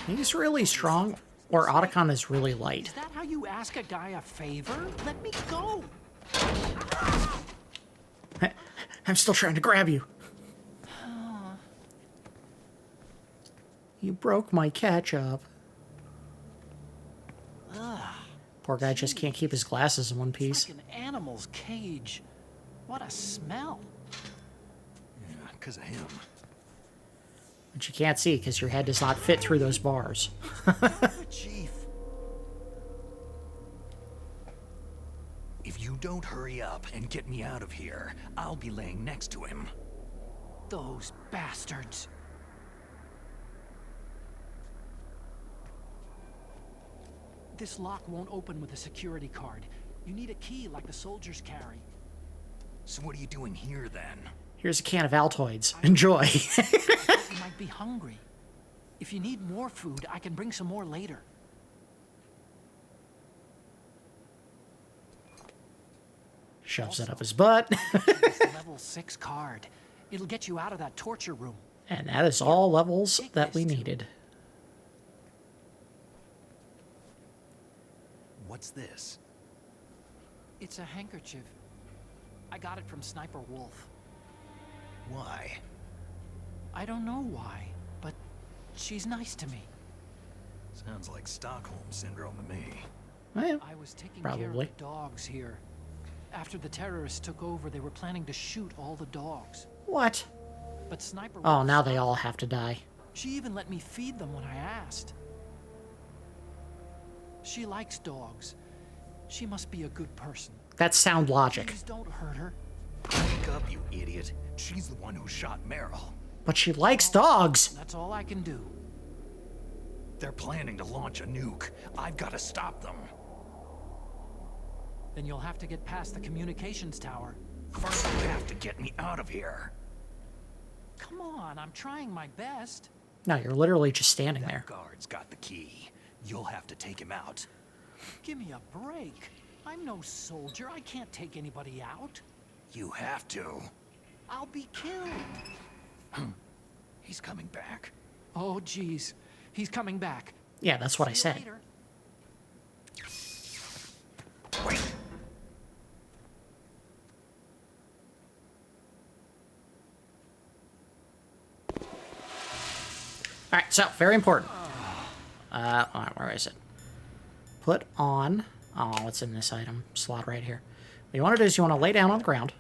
He's really strong, or Otacon is really Is light. that how you ask a guy a favor? Let me go. I'm still trying to grab you. You broke my ketchup. Poor guy just can't keep his glasses in one piece. It's like an animal's cage. What a smell. Yeah, because of him. But you can't see because your head does not fit through those bars. Chief. If you don't hurry up and get me out of here, I'll be laying next to him. Those bastards. This lock won't open with a security card. You need a key like the soldiers carry. So what are you doing here, then? Here's a can of Altoids. Enjoy. You might be hungry. If you need more food, I can bring some more later. Shoves it up his butt. This level 6 card. It'll get you out of that torture room. And that is all levels that we needed. What's this? It's a handkerchief. I got it from Sniper Wolf. Why? I don't know why, but she's nice to me. Sounds like Stockholm Syndrome to me. Well, I was taking care of probably. the dogs here. After the terrorists took over, they were planning to shoot all the dogs. What? But Sniper Oh, Wolf now they stopped all have to die. She even let me feed them when I asked. She likes dogs. She must be a good person. That's sound logic. Please don't hurt her. Wake up, you idiot. She's the one who shot Meryl. But she likes dogs. That's all I can do. They're planning to launch a nuke. I've got to stop them. Then you'll have to get past the communications tower. First, you have to get me out of here. Come on, I'm trying my best. No, you're literally just standing there. That guard's got the key. You'll have to take him out. Give me a break. I'm no soldier. I can't take anybody out. You have to. I'll be killed. He's coming back. Oh, jeez. He's coming back. Yeah, that's what I See you said. later. Wait. Alright, so, very important. Alright, where is it? Put on... Oh, it's in this item slot right here. What you want to do is you want to lay down on the ground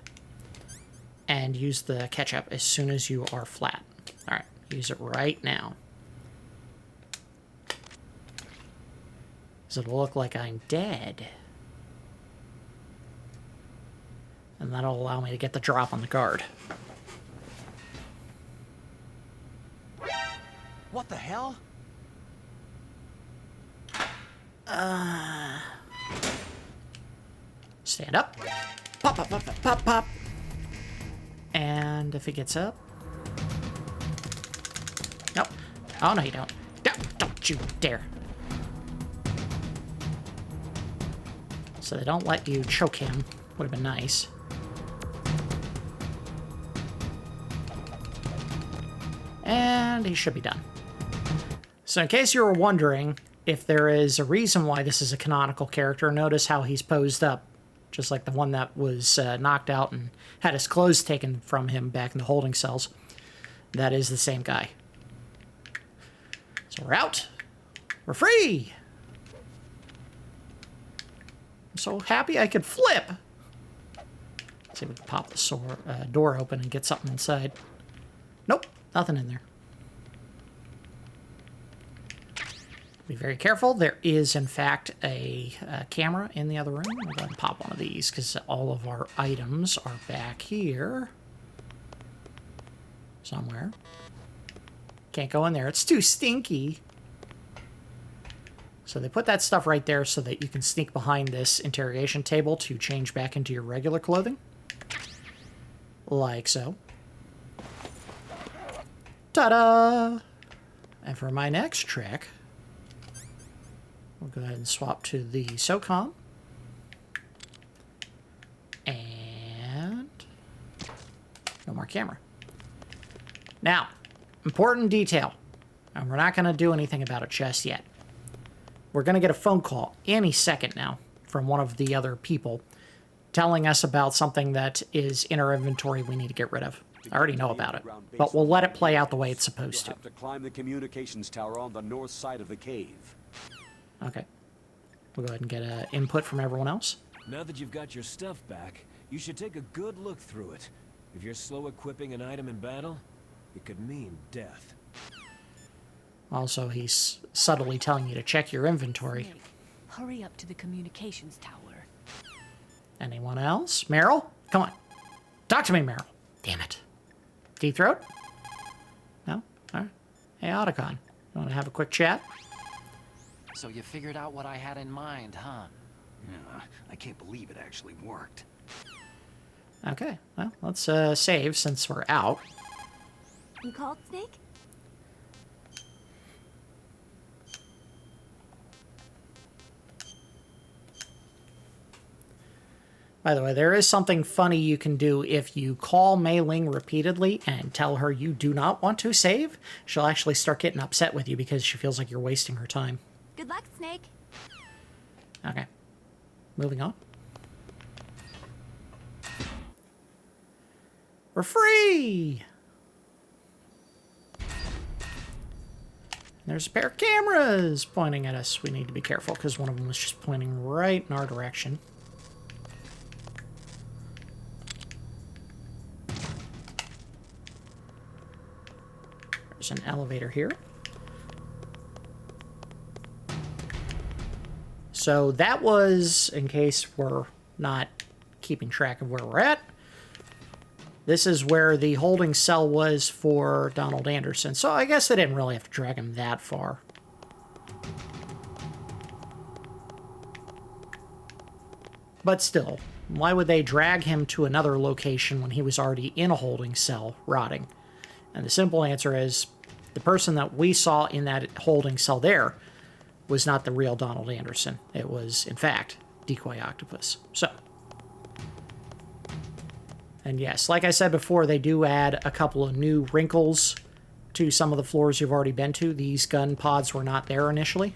and use the ketchup as soon as you are flat. Alright, use it right now. Does it look like I'm dead? And that'll allow me to get the drop on the guard. What the hell? Stand up. Pop, pop, pop, pop, pop, pop. And if it gets up... Nope. Oh, no, you don't. Don't you dare. So they don't let you choke him. Would have been nice. And he should be done. So in case you were wondering if there is a reason why this is a canonical character, notice how he's posed up. Just like the one that was knocked out and had his clothes taken from him back in the holding cells. That is the same guy. So we're out. We're free! I'm so happy I could flip! Let's see if we can pop the door open and get something inside. Nope, nothing in there. Be very careful. There is, in fact, a camera in the other room. We'll go ahead and pop one of these because all of our items are back here. Somewhere. Can't go in there. It's too stinky. So they put that stuff right there so that you can sneak behind this interrogation table to change back into your regular clothing. Like so. Ta-da! And for my next trick... We'll go ahead and swap to the SOCOM. And... no more camera. Now, important detail. And we're not going to do anything about it just yet. We're going to get a phone call any second now from one of the other people telling us about something that is in our inventory we need to get rid of. I already know about it, but we'll let it play out the way it's supposed to. You'll have to climb the communications tower on the north side of the cave. Okay. We'll go ahead and get an input from everyone else. Now that you've got your stuff back, you should take a good look through it. If you're slow equipping an item in battle, it could mean death. Also, he's subtly telling you to check your inventory. Snake, hurry up to the communications tower. Anyone else? Meryl? Come on. Talk to me, Meryl. Damn it. Deep throat? No? All right. Hey, Otacon. You want to have a quick chat? So you figured out what I had in mind, huh? Yeah, I can't believe it actually worked. Okay. Well, let's save since we're out. You called, Snake? By the way, there is something funny you can do if you call Mei Ling repeatedly and tell her you do not want to save. She'll actually start getting upset with you because she feels like you're wasting her time. Good luck, Snake. Okay. Moving on. We're free! There's a pair of cameras pointing at us. We need to be careful because one of them was just pointing right in our direction. There's an elevator here. So that was, in case we're not keeping track of where we're at, this is where the holding cell was for Donald Anderson. So I guess they didn't really have to drag him that far. But still, why would they drag him to another location when he was already in a holding cell, rotting? And the simple answer is, the person that we saw in that holding cell there was not the real Donald Anderson. It was, in fact, Decoy Octopus. So, and yes, like I said before, they do add a couple of new wrinkles to some of the floors you've already been to. These gun pods were not there initially.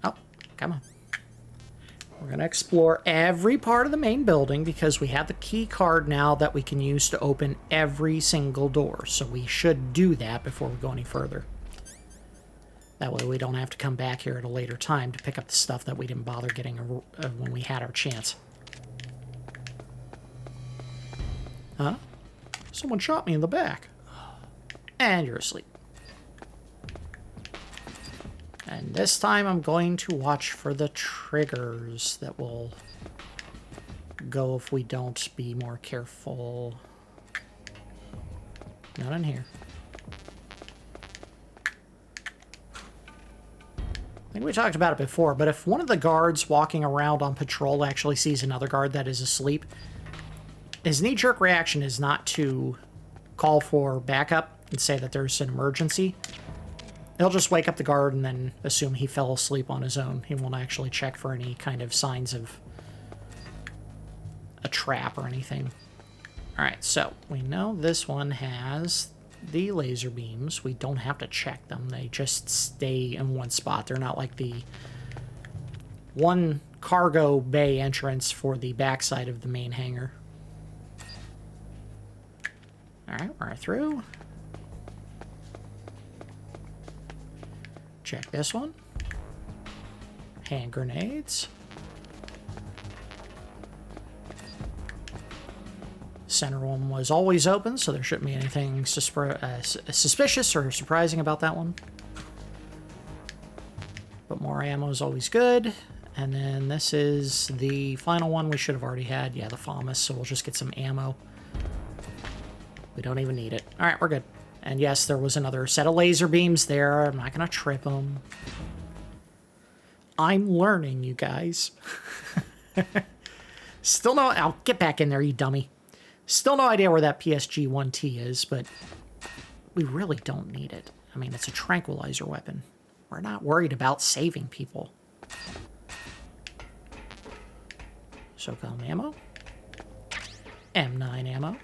Oh, come on. We're going to explore every part of the main building because we have the key card now that we can use to open every single door. So we should do that before we go any further. That way we don't have to come back here at a later time to pick up the stuff that we didn't bother getting when we had our chance. Huh? Someone shot me in the back. And you're asleep. And this time I'm going to watch for the triggers that will go if we don't be more careful. Not in here. I think we talked about it before, but if one of the guards walking around on patrol actually sees another guard that is asleep, his knee-jerk reaction is not to call for backup and say that there's an emergency. He'll just wake up the guard and then assume he fell asleep on his own. He won't actually check for any kind of signs of a trap or anything. Alright, so we know this one has the laser beams. We don't have to check them. They just stay in one spot. They're not like the one cargo bay entrance for the backside of the main hangar. Alright, we're through. Check this one. Hand grenades. Center one was always open, so there shouldn't be anything suspicious or surprising about that one. But more ammo is always good. And then this is the final one we should have already had. Yeah, the FAMAS, so we'll just get some ammo. We don't even need it. Alright, we're good. And yes, there was another set of laser beams there. I'm not going to trip them. I'm learning, you guys. Still no... I'll get back in there, you dummy. Still no idea where that PSG-1T is, but we really don't need it. I mean, it's a tranquilizer weapon. We're not worried about saving people. SOCOM ammo. M9 ammo.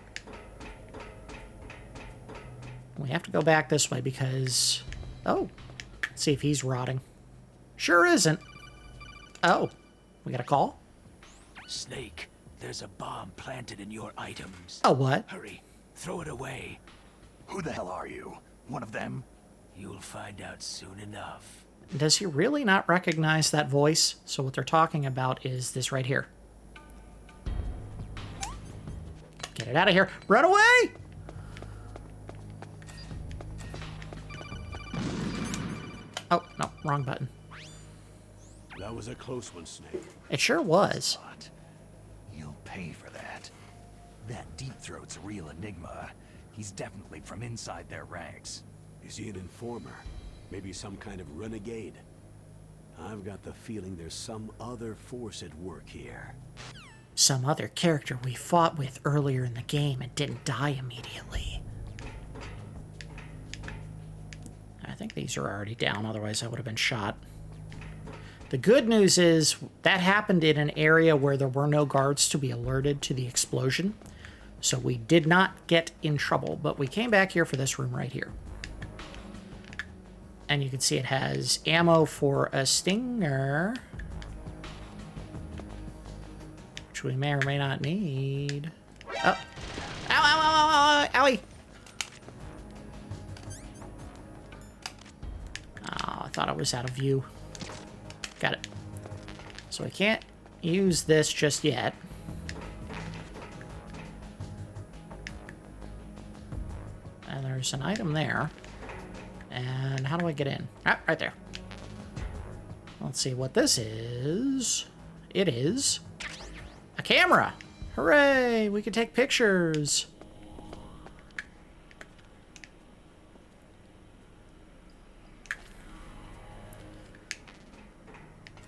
We have to go back this way because... Oh. Let's see if he's rotting. Sure isn't. Oh. We got a call? Snake, there's a bomb planted in your items. A what? Hurry. Throw it away. Who the hell are you? One of them? You'll find out soon enough. Does he really not recognize that voice? So what they're talking about is this right here. Get it out of here. Run away! Oh, no, wrong button. That was a close one, Snake. It sure was. What? You'll pay for that. That Deep Throat's a real enigma. He's definitely from inside their ranks. Is he an informer? Maybe some kind of renegade? I've got the feeling there's some other force at work here. Some other character we fought with earlier in the game and didn't die immediately. I think these are already down, otherwise I would have been shot. The good news is that happened in an area where there were no guards to be alerted to the explosion. So we did not get in trouble, but we came back here for this room right here. And you can see it has ammo for a stinger, which we may or may not need. Oh. Ow, ow, ow, ow, ow, owie! Oh, I thought I was out of view. Got it. So I can't use this just yet. And there's an item there. And how do I get in? Ah, right there. Let's see what this is. It is a camera. Hooray! We can take pictures.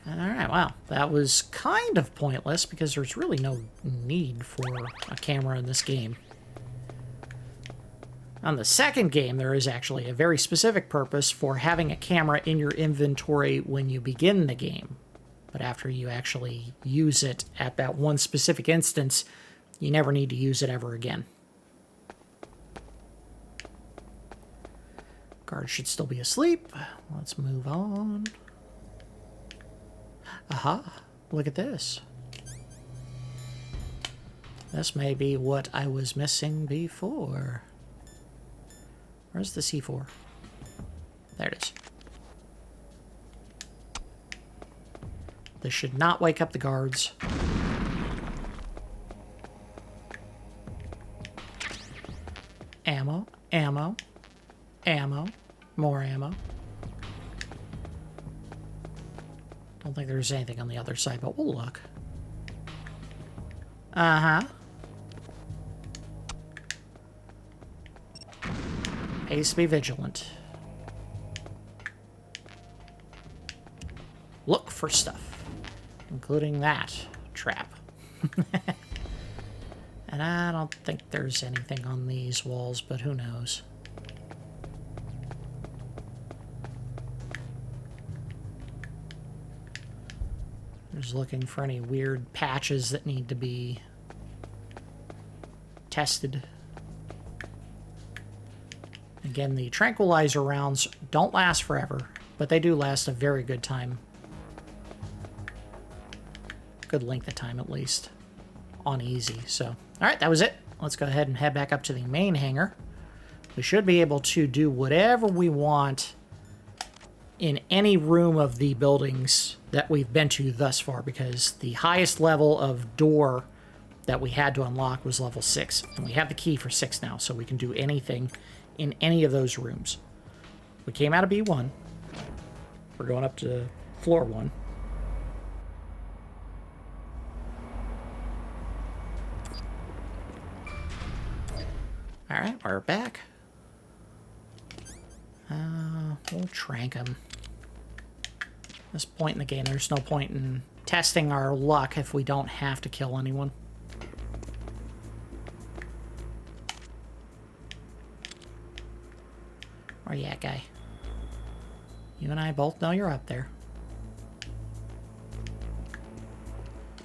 Alright, wow. That was kind of pointless because there's really no need for a camera in this game. On the second game, there is actually a very specific purpose for having a camera in your inventory when you begin the game. But after you actually use it at that one specific instance, you never need to use it ever again. Guard should still be asleep. Let's move on. Aha, look at this. This may be what I was missing before. Where's the C4? There it is. This should not wake up the guards. Ammo, ammo, ammo, more ammo. Don't think there's anything on the other side, but we'll look. Uh-huh. Pays to be vigilant. Look for stuff, including that trap. And I don't think there's anything on these walls, but who knows. Just looking for any weird patches that need to be tested. Again, the tranquilizer rounds don't last forever, but they do last a very good time. Good length of time, at least. On easy, so. Alright, that was it. Let's go ahead and head back up to the main hangar. We should be able to do whatever we want in any room of the buildings that we've been to thus far, because the highest level of door that we had to unlock was level 6. And we have the key for 6 now, so we can do anything in any of those rooms. We came out of B1. We're going up to floor 1. Alright, we're back. We'll trank him. At this point in the game, there's no point in testing our luck if we don't have to kill anyone. Where you at, guy? You and I both know you're up there.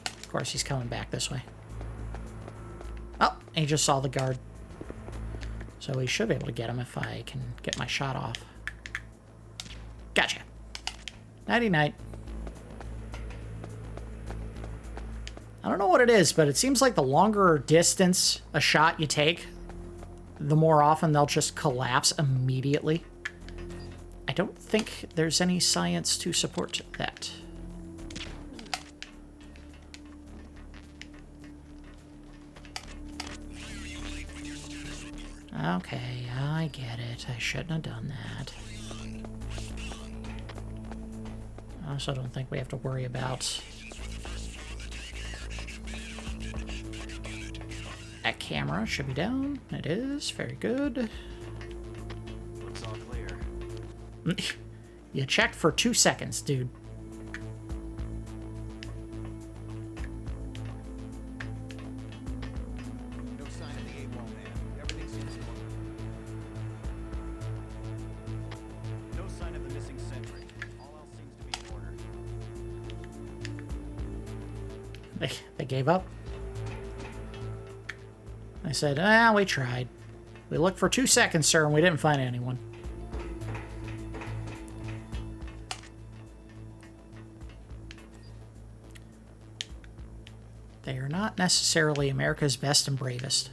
Of course, he's coming back this way. Oh, he just saw the guard. So we should be able to get him if I can get my shot off. Gotcha. Nighty-night. I don't know what it is, but it seems like the longer distance a shot you take, the more often they'll just collapse immediately. I don't think there's any science to support that. Okay, I get it. I shouldn't have done that. I also don't think we have to worry about that camera. Should be down. It is. Very good. Looks all clear. You checked for 2 seconds, dude. No sign of the AWOL man. Everything seems normal. No sign of the missing sentry. All else seems to be in order. They gave up. I said, ah, we tried. We looked for 2 seconds, sir, and we didn't find anyone. They are not necessarily America's best and bravest.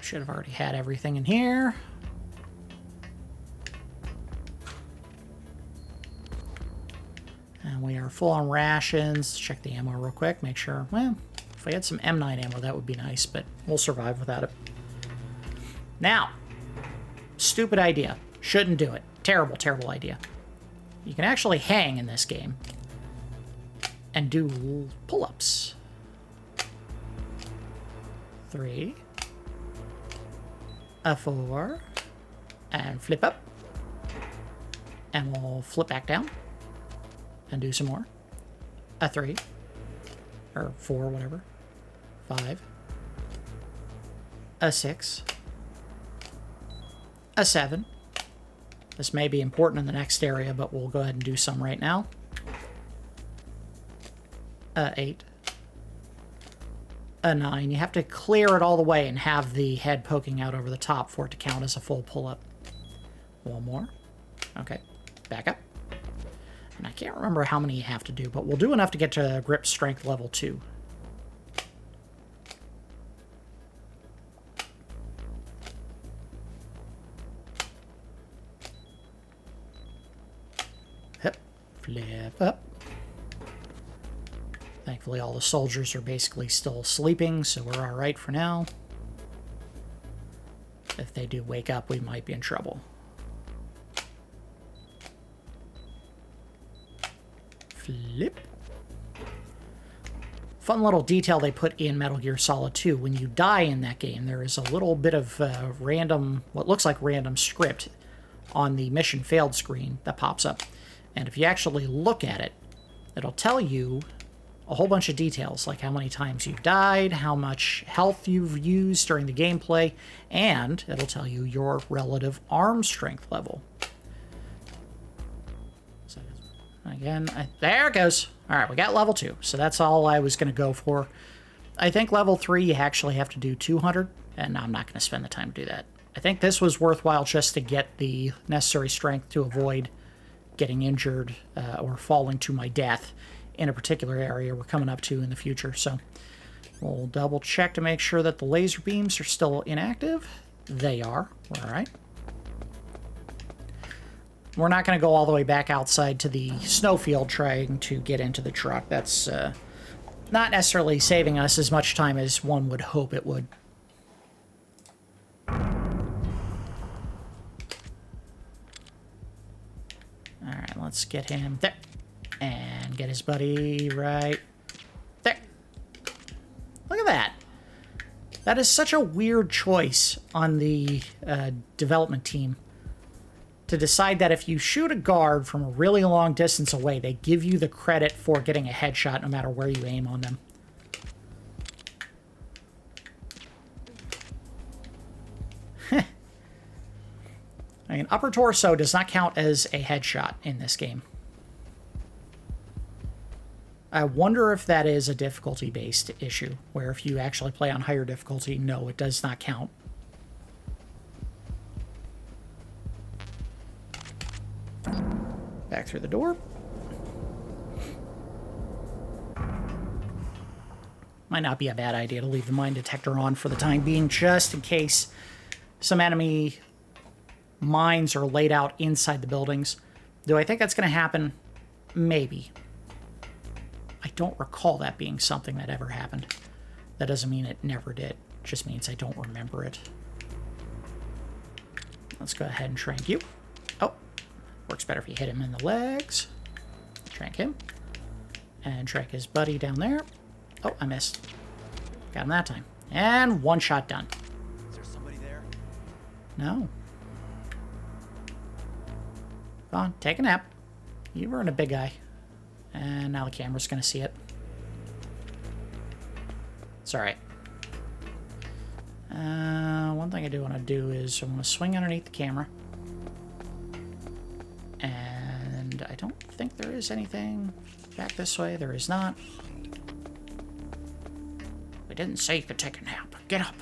Should have already had everything in here. And we are full on rations. Check the ammo real quick. Make sure, well, if we had some M9 ammo, that would be nice, but we'll survive without it. Now, stupid idea. Shouldn't do it. Terrible, terrible idea. You can actually hang in this game and do pull-ups. 3, a 4, and flip up. And we'll flip back down and do some more. A 3, or 4, whatever. 5, a 6, a 7. This may be important in the next area, but we'll go ahead and do some right now. A 8, a 9. You have to clear it all the way and have the head poking out over the top for it to count as a full pull-up. One more. Okay, back up. And I can't remember how many you have to do, but we'll do enough to get to grip strength level 2. Hip, flip up. Thankfully, all the soldiers are basically still sleeping, so we're alright for now. If they do wake up, we might be in trouble. Flip. Fun little detail they put in Metal Gear Solid 2. When you die in that game, there is a little bit of random, what looks like random script on the mission failed screen that pops up. And if you actually look at it, it'll tell you a whole bunch of details, like how many times you've died, how much health you've used during the gameplay, and it'll tell you your relative arm strength level. So, again, there it goes. All right, we got level 2, so that's all I was going to go for. I think level 3 you actually have to do 200, and I'm not going to spend the time to do that. I think this was worthwhile just to get the necessary strength to avoid getting injured or falling to my death in a particular area we're coming up to in the future. So we'll double check to make sure that the laser beams are still inactive. They are. All right. We're not going to go all the way back outside to the snowfield trying to get into the truck. That's not necessarily saving us as much time as one would hope it would. All right, let's get him there. And get his buddy right there. Look at that. That is such a weird choice on the development team to decide that if you shoot a guard from a really long distance away, they give you the credit for getting a headshot no matter where you aim on them. I mean, upper torso does not count as a headshot in this game. I wonder if that is a difficulty-based issue, where if you actually play on higher difficulty, no, it does not count. Back through the door. Might not be a bad idea to leave the mine detector on for the time being, just in case some enemy mines are laid out inside the buildings. Do I think that's going to happen? Maybe. I don't recall that being something that ever happened. That doesn't mean it never did. It just means I don't remember it. Let's go ahead and trank you. Oh, works better if you hit him in the legs. Trank him. And trank his buddy down there. Oh, I missed. Got him that time. And one shot done. Is there somebody there? No. Go on, take a nap. You were in a big eye. And now the camera's going to see it. It's alright. One thing I do want to do is I want to swing underneath the camera. And I don't think there is anything back this way. There is not. We didn't say you could take a nap. Get up.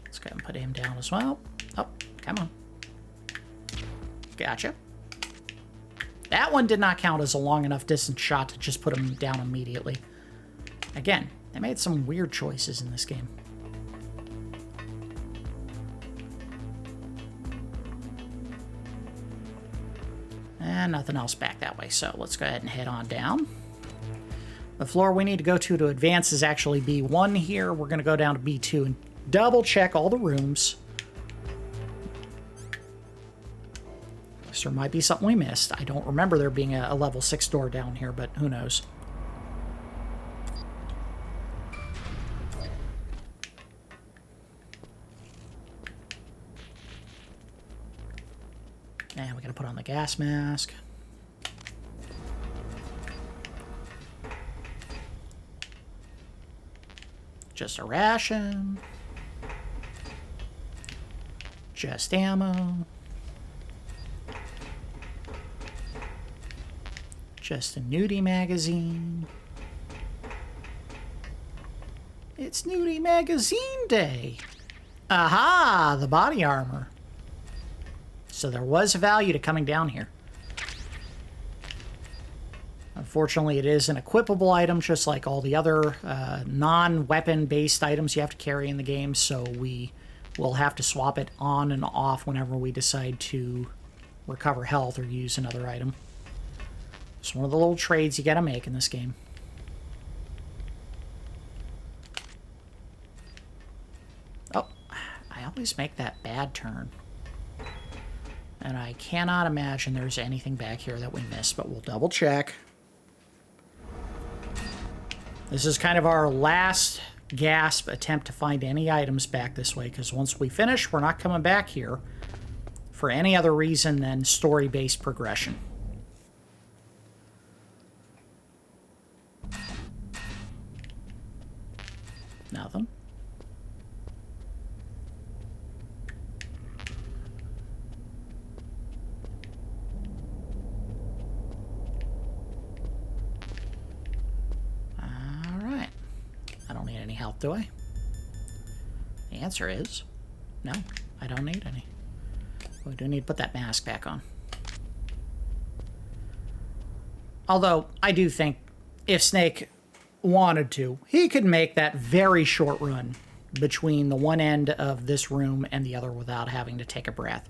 Let's go ahead and put him down as well. Oh, come on. Gotcha. That one did not count as a long enough distance shot to just put him down immediately. Again, They made some weird choices in this game. And nothing else back that way, so let's go ahead and head on down. The floor we need to go to advance is actually B1 here. We're going to go down to B2 and double check all the rooms. So there might be something we missed. I don't remember there being a level 6 door down here, but who knows. And we got to put on the gas mask. Just a ration. Just ammo. Just a nudie magazine. It's nudie magazine day. Aha! The body armor. So there was value to coming down here. Unfortunately, it is an equipable item, just like all the other non-weapon based items you have to carry in the game, so we will have to swap it on and off whenever we decide to recover health or use another item. It's one of the little trades you gotta make in this game. Oh, I always make that bad turn. And I cannot imagine there's anything back here that we missed, but we'll double check. This is kind of our last gasp attempt to find any items back this way, because once we finish, we're not coming back here for any other reason than story-based progression. Nothing. Help, do I? The answer is no, I don't need any. We do need to put that mask back on. Although, I do think if Snake wanted to, he could make that very short run between the one end of this room and the other without having to take a breath.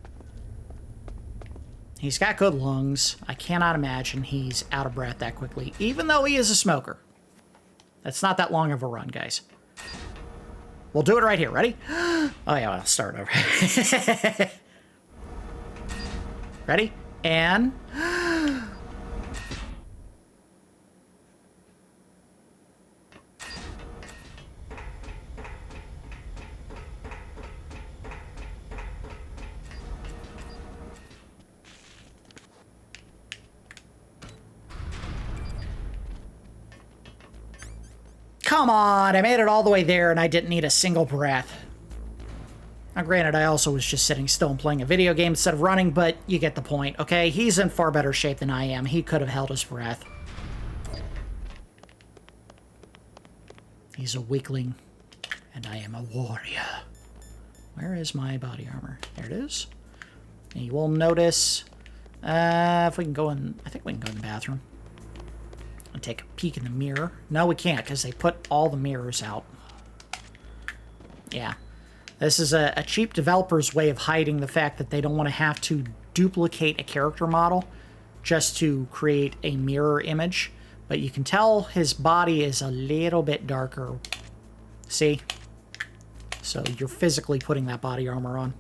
He's got good lungs. I cannot imagine he's out of breath that quickly, even though he is a smoker. That's not that long of a run, guys. We'll do it right here. Ready? Oh, yeah, I'll start over. Ready? And... Come on, I made it all the way there and I didn't need a single breath. Now granted, I also was just sitting still and playing a video game instead of running, but you get the point, okay? He's in far better shape than I am. He could have held his breath. He's a weakling, and I am a warrior. Where is my body armor? There it is. And you will notice, if we can go in, I think we can go in the bathroom. And take a peek in the mirror. No, we can't, because they put all the mirrors out. Yeah. This is a cheap developer's way of hiding the fact that they don't want to have to duplicate a character model just to create a mirror image. But you can tell his body is a little bit darker. See? So you're physically putting that body armor on.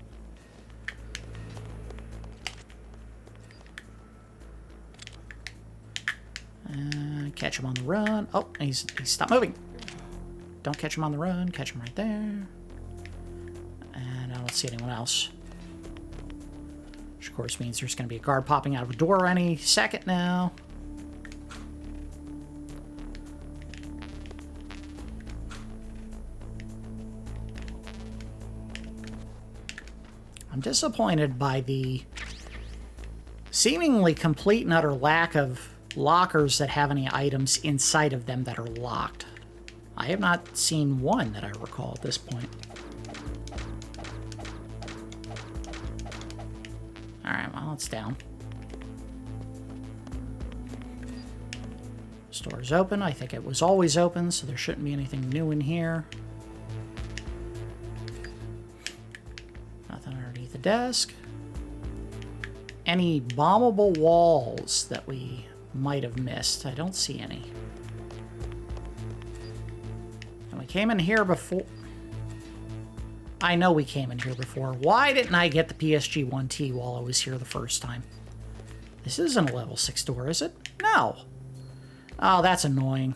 Catch him on the run. Oh, he's stopped moving. Don't catch him on the run. Catch him right there. And I don't see anyone else. Which, of course, means there's going to be a guard popping out of a door any second now. I'm disappointed by the seemingly complete and utter lack of lockers that have any items inside of them that are locked. I have not seen one that I recall at this point. Alright, well, it's down. This door is open. I think it was always open, so there shouldn't be anything new in here. Nothing underneath the desk. Any bombable walls that we might have missed? I don't see any. And we came in here before. I know we came in here before. Why didn't I get the PSG-1T while I was here the first time? This isn't a level 6 door, is it? No. Oh, that's annoying.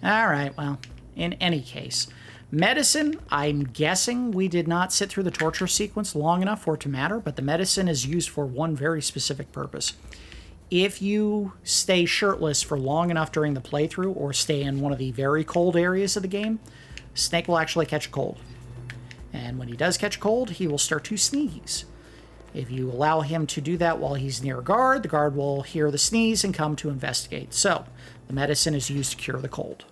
Alright, well, in any case. Medicine, I'm guessing we did not sit through the torture sequence long enough for it to matter, but the medicine is used for one very specific purpose. If you stay shirtless for long enough during the playthrough, or stay in one of the very cold areas of the game, Snake will actually catch a cold. And when he does catch a cold, he will start to sneeze. If you allow him to do that while he's near a guard, the guard will hear the sneeze and come to investigate. So, the medicine is used to cure the cold.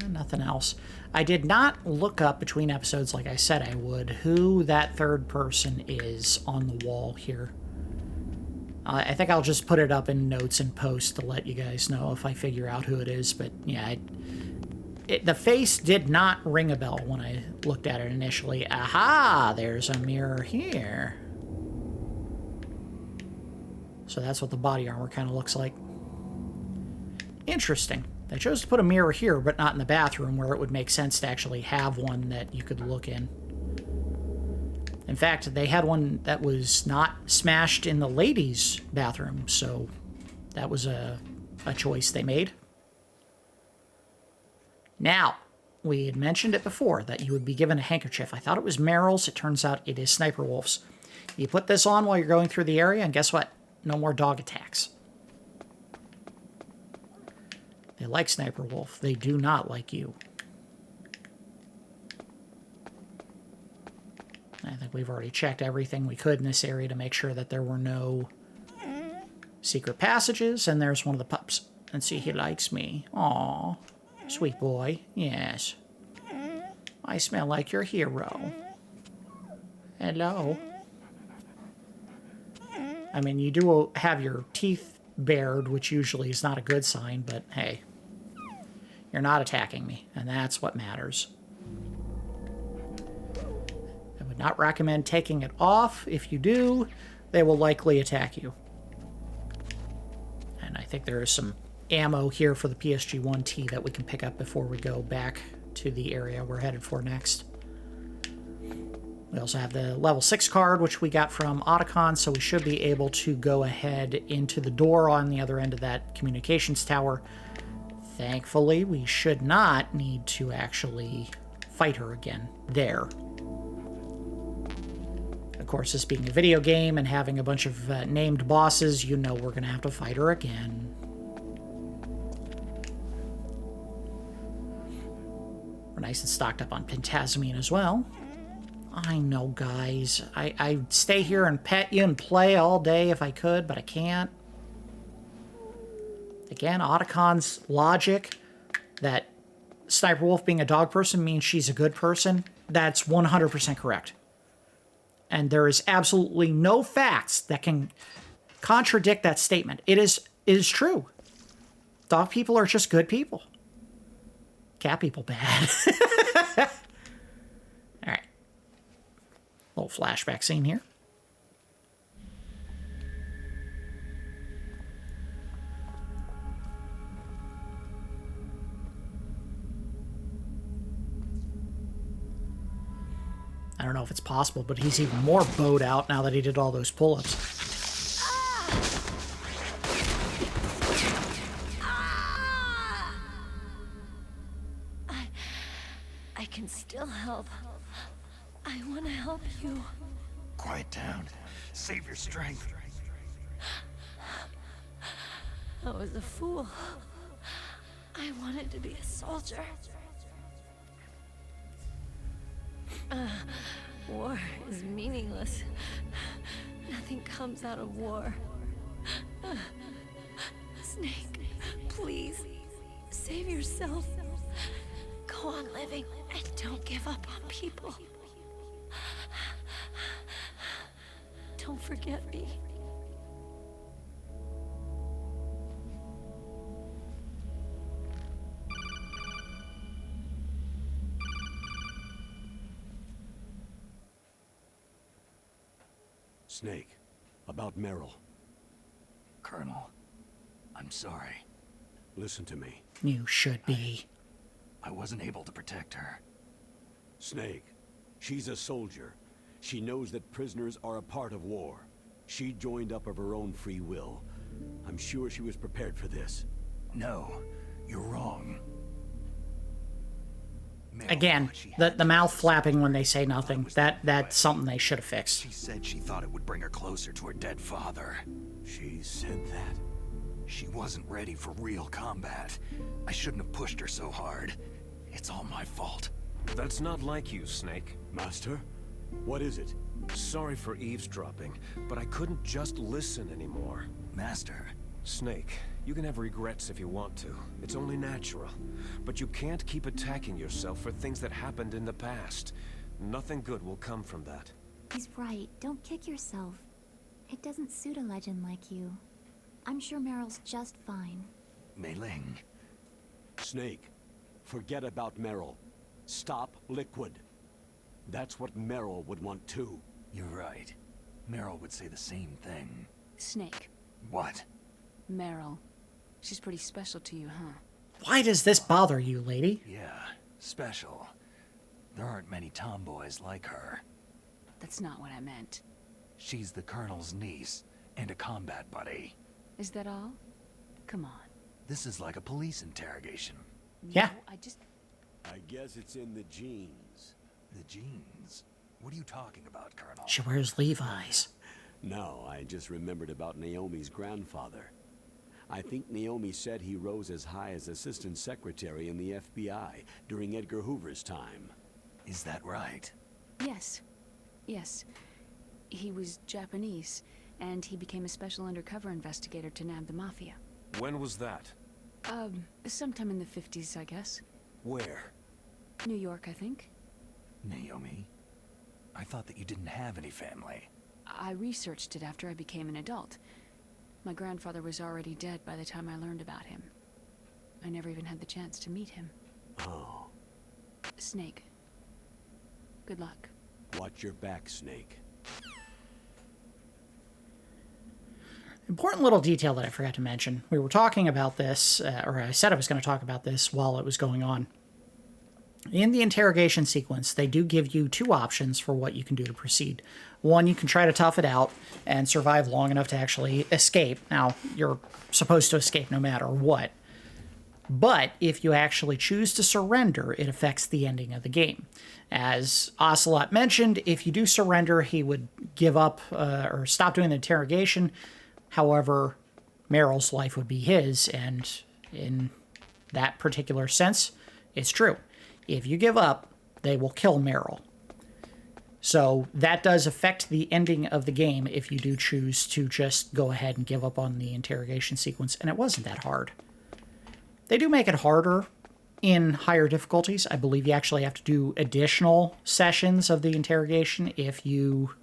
Nothing else. I did not look up between episodes like I said I would who that third person is on the wall here. I think I'll just put it up in notes and post to let you guys know if I figure out who it is. But yeah, the face did not ring a bell when I looked at it initially. Aha! There's a mirror here. So that's what the body armor kind of looks like. Interesting. They chose to put a mirror here, but not in the bathroom, where it would make sense to actually have one that you could look in. In fact, they had one that was not smashed in the ladies' bathroom, so that was a choice they made. Now, we had mentioned it before, that you would be given a handkerchief. I thought it was Meryl's. It turns out it is Sniper Wolf's. You put this on while you're going through the area, and guess what? No more dog attacks. They like Sniper Wolf. They do not like you. I think we've already checked everything we could in this area to make sure that there were no secret passages. And there's one of the pups. And see, he likes me. Aw, sweet boy. Yes. I smell like your hero. Hello. I mean, you do have your teeth bared, which usually is not a good sign, but hey, you're not attacking me, and that's what matters. I would not recommend taking it off. If you do, they will likely attack you. And I think there is some ammo here for the PSG-1T that we can pick up before we go back to the area we're headed for next. We also have the level 6 card, which we got from Otacon, so we should be able to go ahead into the door on the other end of that communications tower. Thankfully, we should not need to actually fight her again there. Of course, this being a video game and having a bunch of named bosses, you know we're going to have to fight her again. We're nice and stocked up on pentamine as well. I know, guys. I'd stay here and pet you and play all day if I could, but I can't. Again, Otacon's logic that Sniper Wolf being a dog person means she's a good person, that's 100% correct. And there is absolutely no facts that can contradict that statement. It is true. Dog people are just good people. Cat people bad. Alright. Little flashback scene here. I don't know if it's possible, but he's even more bowed out now that he did all those pull-ups. I can still help. I want to help you. Quiet down. Save your strength. I was a fool. I wanted to be a soldier. War is meaningless. Nothing comes out of war. Snake, please, save yourself. Go on living and Don't give up on people. Don't forget me. Snake, about Meryl. Colonel, I'm sorry. Listen to me. You should be. I wasn't able to protect her. Snake, she's a soldier. She knows that prisoners are a part of war. She joined up of her own free will. I'm sure she was prepared for this. No, you're wrong. Again, the mouth flapping when they say nothing, that's something they should have fixed. She said she thought it would bring her closer to her dead father. She said that? She wasn't ready for real combat. I shouldn't have pushed her so hard. It's all my fault. That's not like you, Snake. Master? What is it? Sorry for eavesdropping, but I couldn't just listen anymore. Master. Snake, you can have regrets if you want to. It's only natural. But you can't keep attacking yourself for things that happened in the past. Nothing good will come from that. He's right. Don't kick yourself. It doesn't suit a legend like you. I'm sure Meryl's just fine. Mei Ling. Snake, forget about Meryl. Stop Liquid. That's what Meryl would want too. You're right. Meryl would say the same thing. Snake. What? Meryl. She's pretty special to you, huh? Why does this bother you, lady? Yeah, special. There aren't many tomboys like her. That's not what I meant. She's the Colonel's niece and a combat buddy. Is that all? Come on. This is like a police interrogation. Yeah. No, I guess it's in the genes. The genes? What are you talking about, Colonel? She wears Levi's. No, I just remembered about Naomi's grandfather. I think Naomi said he rose as high as assistant secretary in the FBI during Edgar Hoover's time. Is that right? Yes. Yes. He was Japanese, and he became a special undercover investigator to nab the Mafia. When was that? Sometime in the 50s, I guess. Where? New York, I think. Naomi? I thought that you didn't have any family. I researched it after I became an adult. My grandfather was already dead by the time I learned about him. I never even had the chance to meet him. Oh. Snake. Good luck. Watch your back, Snake. Important little detail that I forgot to mention. We were talking about this, or I said I was going to talk about this while it was going on. In the interrogation sequence, they do give you two options for what you can do to proceed. One, you can try to tough it out and survive long enough to actually escape. Now, you're supposed to escape no matter what. But if you actually choose to surrender, it affects the ending of the game. As Ocelot mentioned, if you do surrender, he would give up or stop doing the interrogation. However, Meryl's life would be his, and in that particular sense, it's true. If you give up, they will kill Meryl. So that does affect the ending of the game if you do choose to just go ahead and give up on the interrogation sequence, and it wasn't that hard. They do make it harder in higher difficulties. I believe you actually have to do additional sessions of the interrogation if you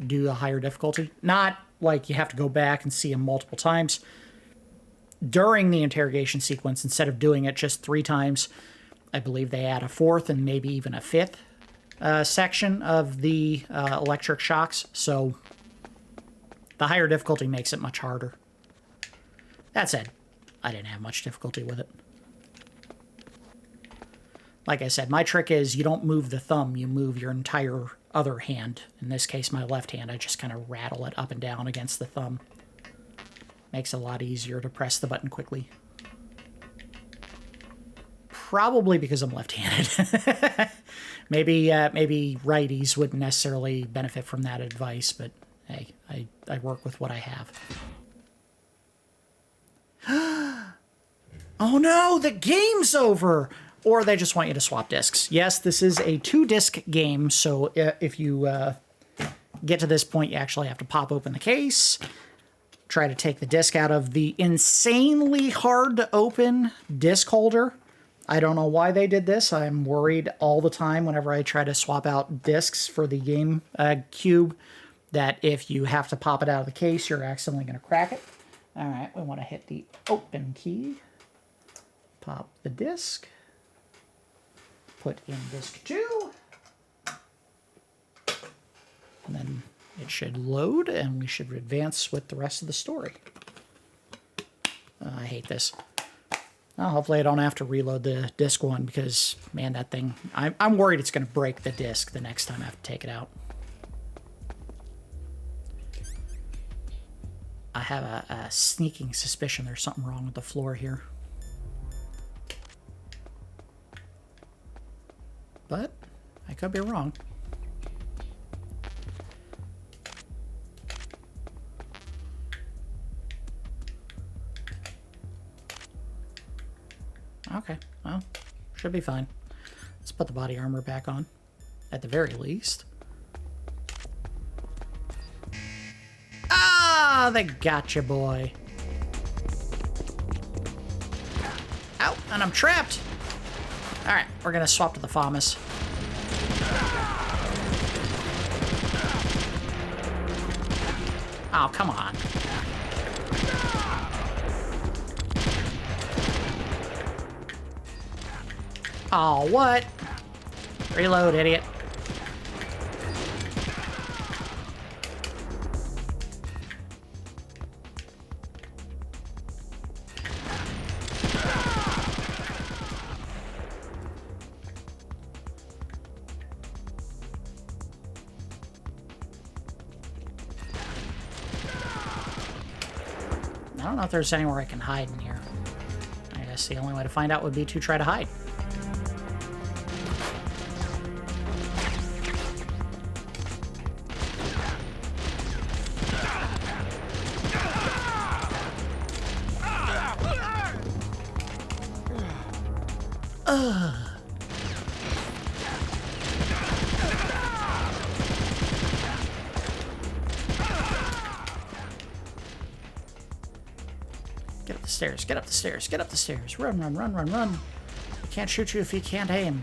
do a higher difficulty. Not like you have to go back and see him multiple times. During the interrogation sequence, instead of doing it just 3 times, I believe they add a 4th and maybe even a 5th section of the electric shocks. So the higher difficulty makes it much harder. That said, I didn't have much difficulty with it. Like I said, my trick is you don't move the thumb, you move your entire other hand. In this case, my left hand, I just kind of rattle it up and down against the thumb. Makes it a lot easier to press the button quickly. Probably because I'm left-handed. maybe righties wouldn't necessarily benefit from that advice, but hey, I work with what I have. Oh no, the game's over! Or they just want you to swap discs. Yes, this is a 2-disc game, so if you get to this point, you actually have to pop open the case, try to take the disc out of the insanely hard to open disc holder. I don't know why they did this. I'm worried all the time whenever I try to swap out discs for the game cube that if you have to pop it out of the case, you're accidentally going to crack it. All right, we want to hit the open key. Pop the disc. Put in disc 2. And then it should load, and we should advance with the rest of the story. I hate this. Well, hopefully I don't have to reload the disc 1 because, man, that thing... I'm worried it's going to break the disc the next time I have to take it out. I have a sneaking suspicion there's something wrong with the floor here. But I could be wrong. Okay, well, should be fine. Let's put the body armor back on, at the very least. Ah, they gotcha, boy. Ow, and I'm trapped. All right, we're gonna swap to the FAMAS. Oh, come on. Oh, what? Reload, idiot. I don't know if there's anywhere I can hide in here. I guess the only way to find out would be to try to hide. Get up the stairs, get up the stairs, get up the stairs. Run, run, run, run, run. He can't shoot you if he can't aim.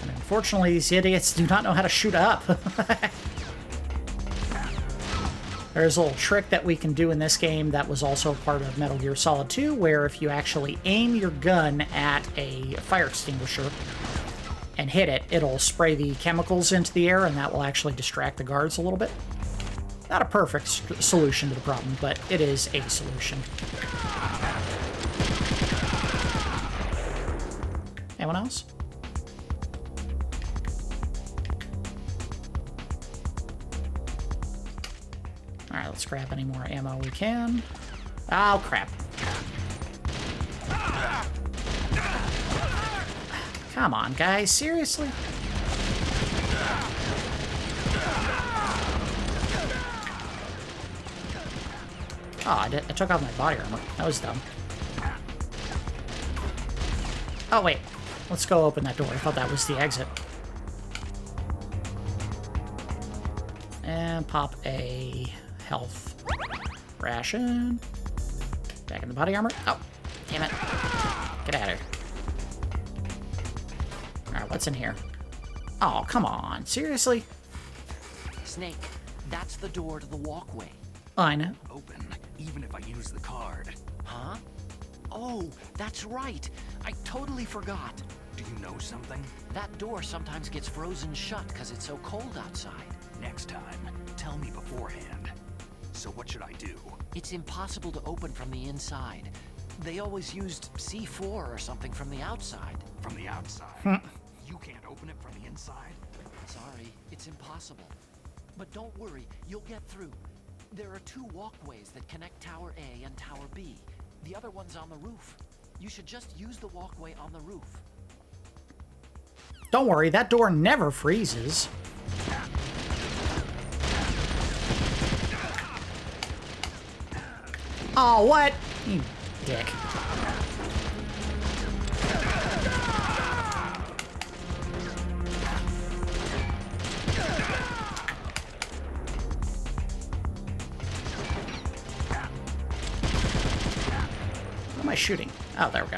And unfortunately, these idiots do not know how to shoot up. There's a little trick that we can do in this game that was also part of Metal Gear Solid 2, where if you actually aim your gun at a fire extinguisher and hit it, it'll spray the chemicals into the air, and that will actually distract the guards a little bit. Not a perfect solution to the problem, but it is a solution. Anyone else? Alright, let's grab any more ammo we can. Oh, crap. Come on, guys. Seriously? Oh, I took off my body armor. That was dumb. Oh, wait. Let's go open that door. I thought that was the exit. And pop a health ration. Back in the body armor. Oh, damn it. Get out of here. Alright, what's in here? Oh, come on. Seriously? Snake, that's the door to the walkway. I know. Open, even if I use the card. Huh? Oh, that's right. I totally forgot. Do you know something? That door sometimes gets frozen shut because it's so cold outside. Next time, tell me beforehand. So what should I do? It's impossible to open from the inside. They always used C4 or something from the outside. From the outside? You can't open it from the inside? Sorry, it's impossible. But don't worry, you'll get through. There are two walkways that connect Tower A and Tower B. The other one's on the roof. You should just use the walkway on the roof. Don't worry, that door never freezes. Oh, what? You dick. What am I shooting? Oh, there we go.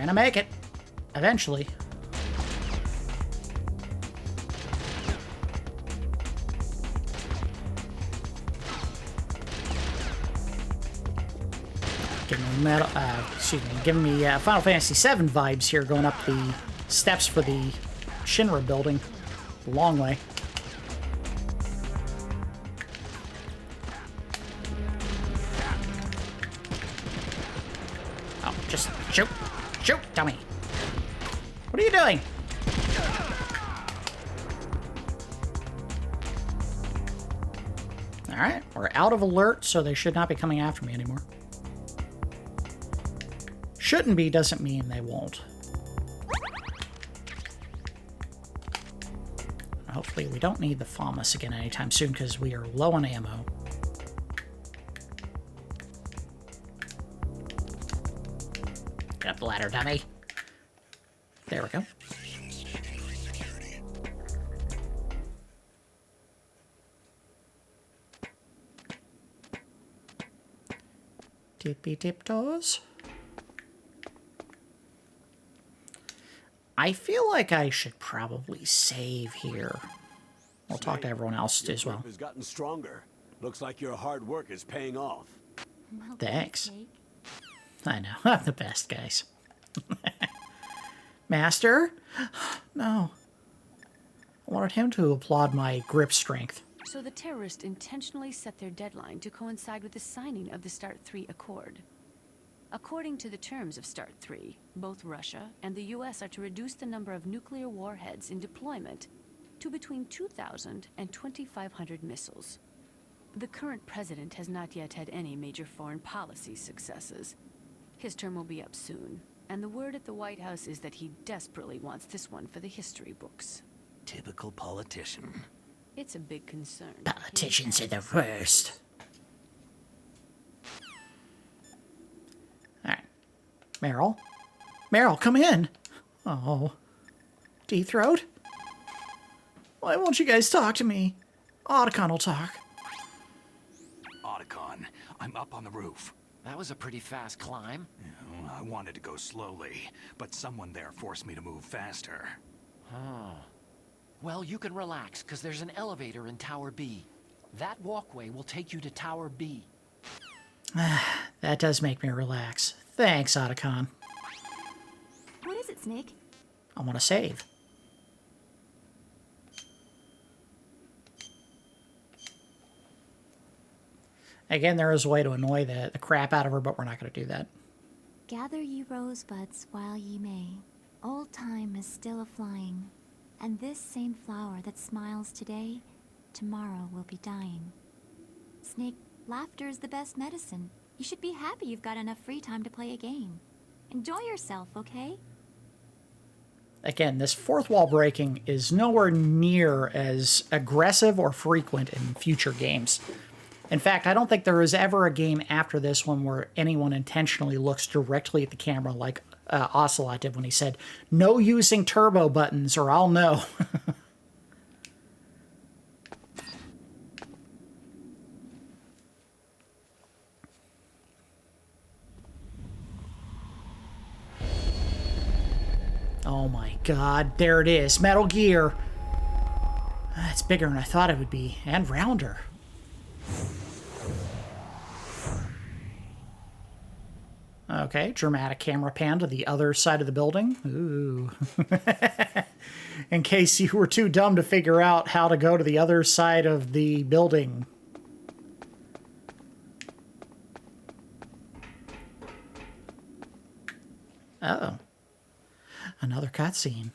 gonna make it. Eventually. Giving me Final Fantasy VII vibes here, going up the steps for the Shinra building. The long way. Oh, just shoot. Shoot, dummy. What are you doing? Alright, we're out of alert, so they should not be coming after me anymore. Shouldn't be doesn't mean they won't. Hopefully we don't need the FAMAS again anytime soon because we are low on ammo. Get up the ladder, dummy. There we go. Tippy tiptoes. I feel like I should probably save here. We'll talk to everyone else as well. Has gotten stronger. Looks like your hard work is paying off. Thanks. I know, I'm the best, guys. Master? No. I wanted him to applaud my grip strength. So the terrorists intentionally set their deadline to coincide with the signing of the START 3 Accord. According to the terms of START 3, both Russia and the US are to reduce the number of nuclear warheads in deployment to between 2,000 and 2,500 missiles. The current president has not yet had any major foreign policy successes. His term will be up soon, and the word at the White House is that he desperately wants this one for the history books. Typical politician. It's a big concern. Politicians are the worst. Alright. Meryl? Meryl, come in! Oh. Deep-throat? Why won't you guys talk to me? Otacon will talk. Otacon, I'm up on the roof. That was a pretty fast climb. I wanted to go slowly, but someone there forced me to move faster. Oh. Well, you can relax, because there's an elevator in Tower B. That walkway will take you to Tower B. That does make me relax. Thanks, Otacon. What is it, Snake? I want to save. Again, there is a way to annoy the crap out of her, but we're not going to do that. Gather ye rosebuds while ye may. Old time is still a-flying. And this same flower that smiles today, tomorrow will be dying. Snake, laughter is the best medicine. You should be happy you've got enough free time to play a game. Enjoy yourself, okay? Again, this fourth wall breaking is nowhere near as aggressive or frequent in future games. In fact, I don't think there is ever a game after this one where anyone intentionally looks directly at the camera like Ocelot did when he said, "No using turbo buttons or I'll know." Oh my god, there it is. Metal Gear. It's bigger than I thought it would be, and rounder. Okay, dramatic camera pan to the other side of the building. Ooh. In case you were too dumb to figure out how to go to the other side of the building. Uh-oh. Another cutscene.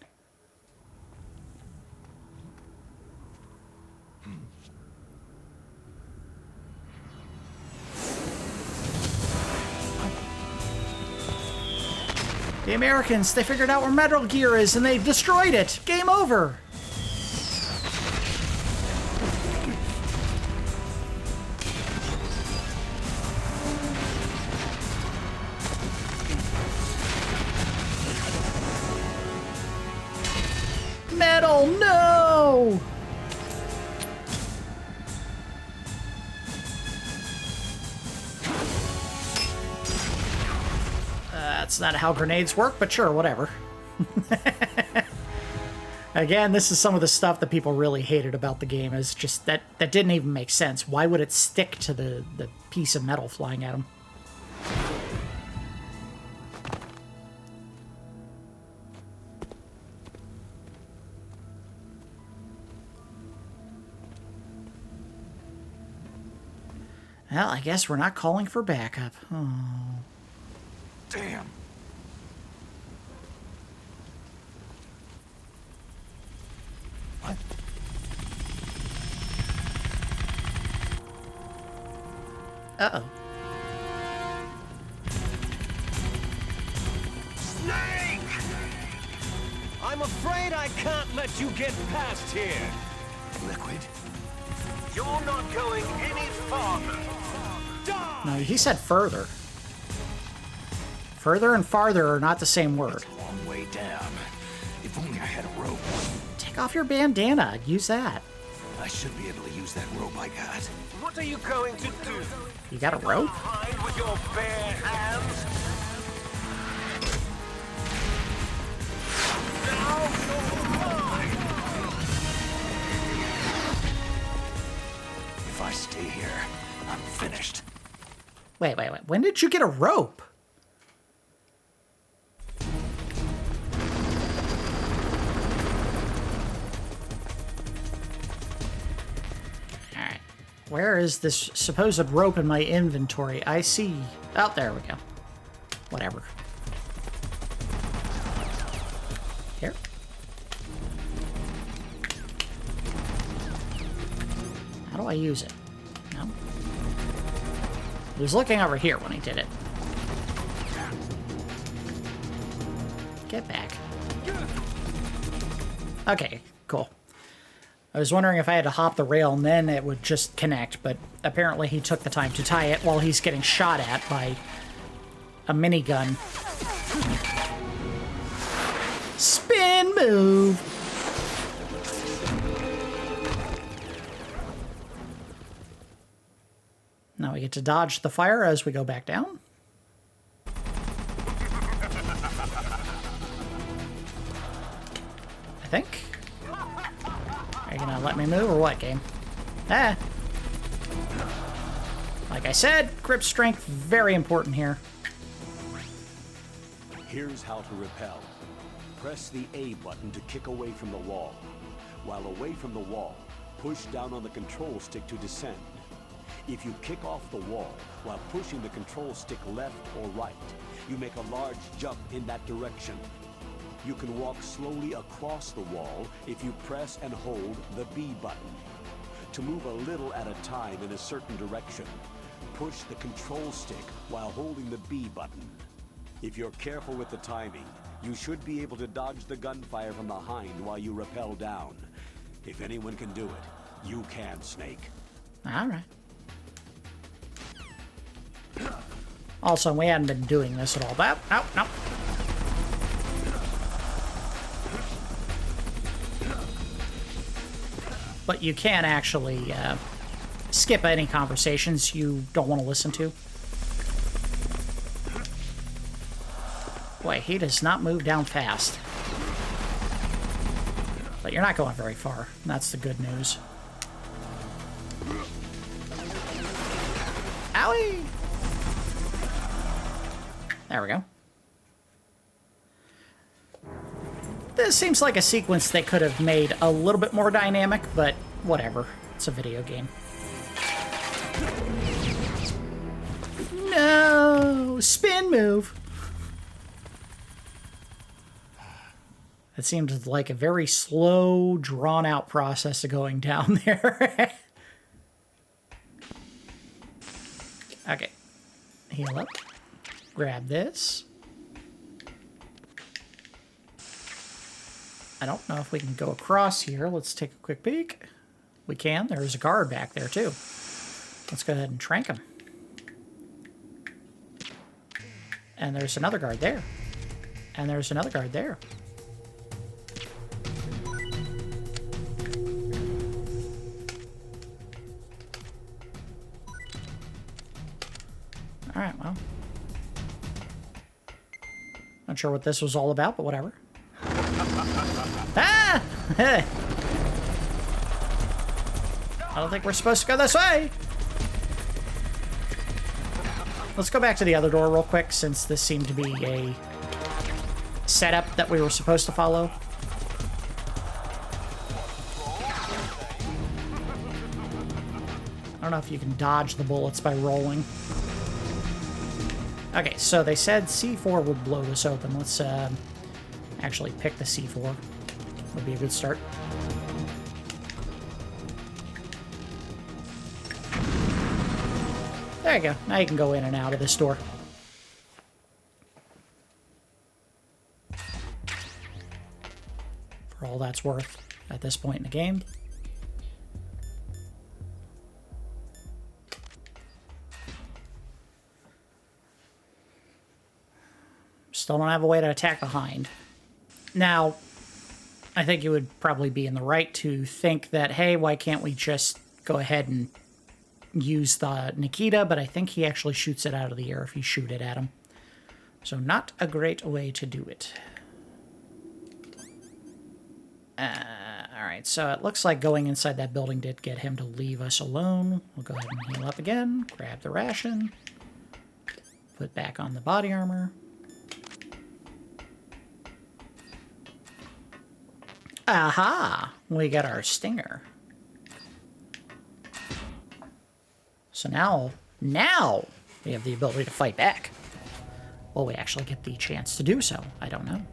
The Americans, they figured out where Metal Gear is and they destroyed it. Game over. Metal, no! That's not how grenades work, but sure, whatever. Again, this is some of the stuff that people really hated about the game, is just that didn't even make sense. Why would it stick to the piece of metal flying at him? Well, I guess we're not calling for backup. Oh. Damn. What? Uh-oh. Snake! I'm afraid I can't let you get past here. Liquid? You're not going any farther. No, he said further. Further and farther are not the same word. It's a long way down. If only I had a rope. Take off your bandana. Use that. I should be able to use that rope I got. What are you going to do? You got a rope? Hide with your bare hands? Now you're mine! If I stay here, I'm finished. Wait. When did you get a rope? Alright. Where is this supposed rope in my inventory? I see. Oh, there we go. Whatever. Here. How do I use it? No. He was looking over here when he did it. Get back. Okay, cool. I was wondering if I had to hop the rail and then it would just connect, but apparently he took the time to tie it while he's getting shot at by a minigun. Spin move! Now we get to dodge the fire as we go back down. I think. Are you gonna let me move or what, game? Ah! Like I said, grip strength, very important here. Here's how to repel. Press the A button to kick away from the wall. While away from the wall, push down on the control stick to descend. If you kick off the wall while pushing the control stick left or right, you make a large jump in that direction. You can walk slowly across the wall if you press and hold the B button. To move a little at a time in a certain direction, push the control stick while holding the B button. If you're careful with the timing, you should be able to dodge the gunfire from behind while you rappel down. If anyone can do it, you can, Snake. Alright. Also, we hadn't been doing this at all. But, no. But you can actually skip any conversations you don't want to listen to. Boy, he does not move down fast. But you're not going very far. That's the good news. Owie! There we go. This seems like a sequence they could have made a little bit more dynamic, but whatever. It's a video game. No! Spin move! It seemed like a very slow, drawn-out process of going down there. Okay. Heal up. Grab this. I don't know if we can go across here. Let's take a quick peek. We can. There's a guard back there, too. Let's go ahead and trank him. And there's another guard there. And there's another guard there. Alright, well. Not sure what this was all about, but whatever. Ah! I don't think we're supposed to go this way. Let's go back to the other door real quick, since this seemed to be a setup that we were supposed to follow. I don't know if you can dodge the bullets by rolling. Okay, so they said C4 would blow this open. Let's actually pick the C4. Would be a good start. There you go. Now you can go in and out of this door. For all that's worth at this point in the game. Still don't have a way to attack behind. Now, I think you would probably be in the right to think that, hey, why can't we just go ahead and use the Nikita, but I think he actually shoots it out of the air if you shoot it at him. So not a great way to do it. Alright, so it looks like going inside that building did get him to leave us alone. We'll go ahead and heal up again, grab the ration, put back on the body armor. Aha! We got our stinger. So now we have the ability to fight back. Will we actually get the chance to do so? I don't know.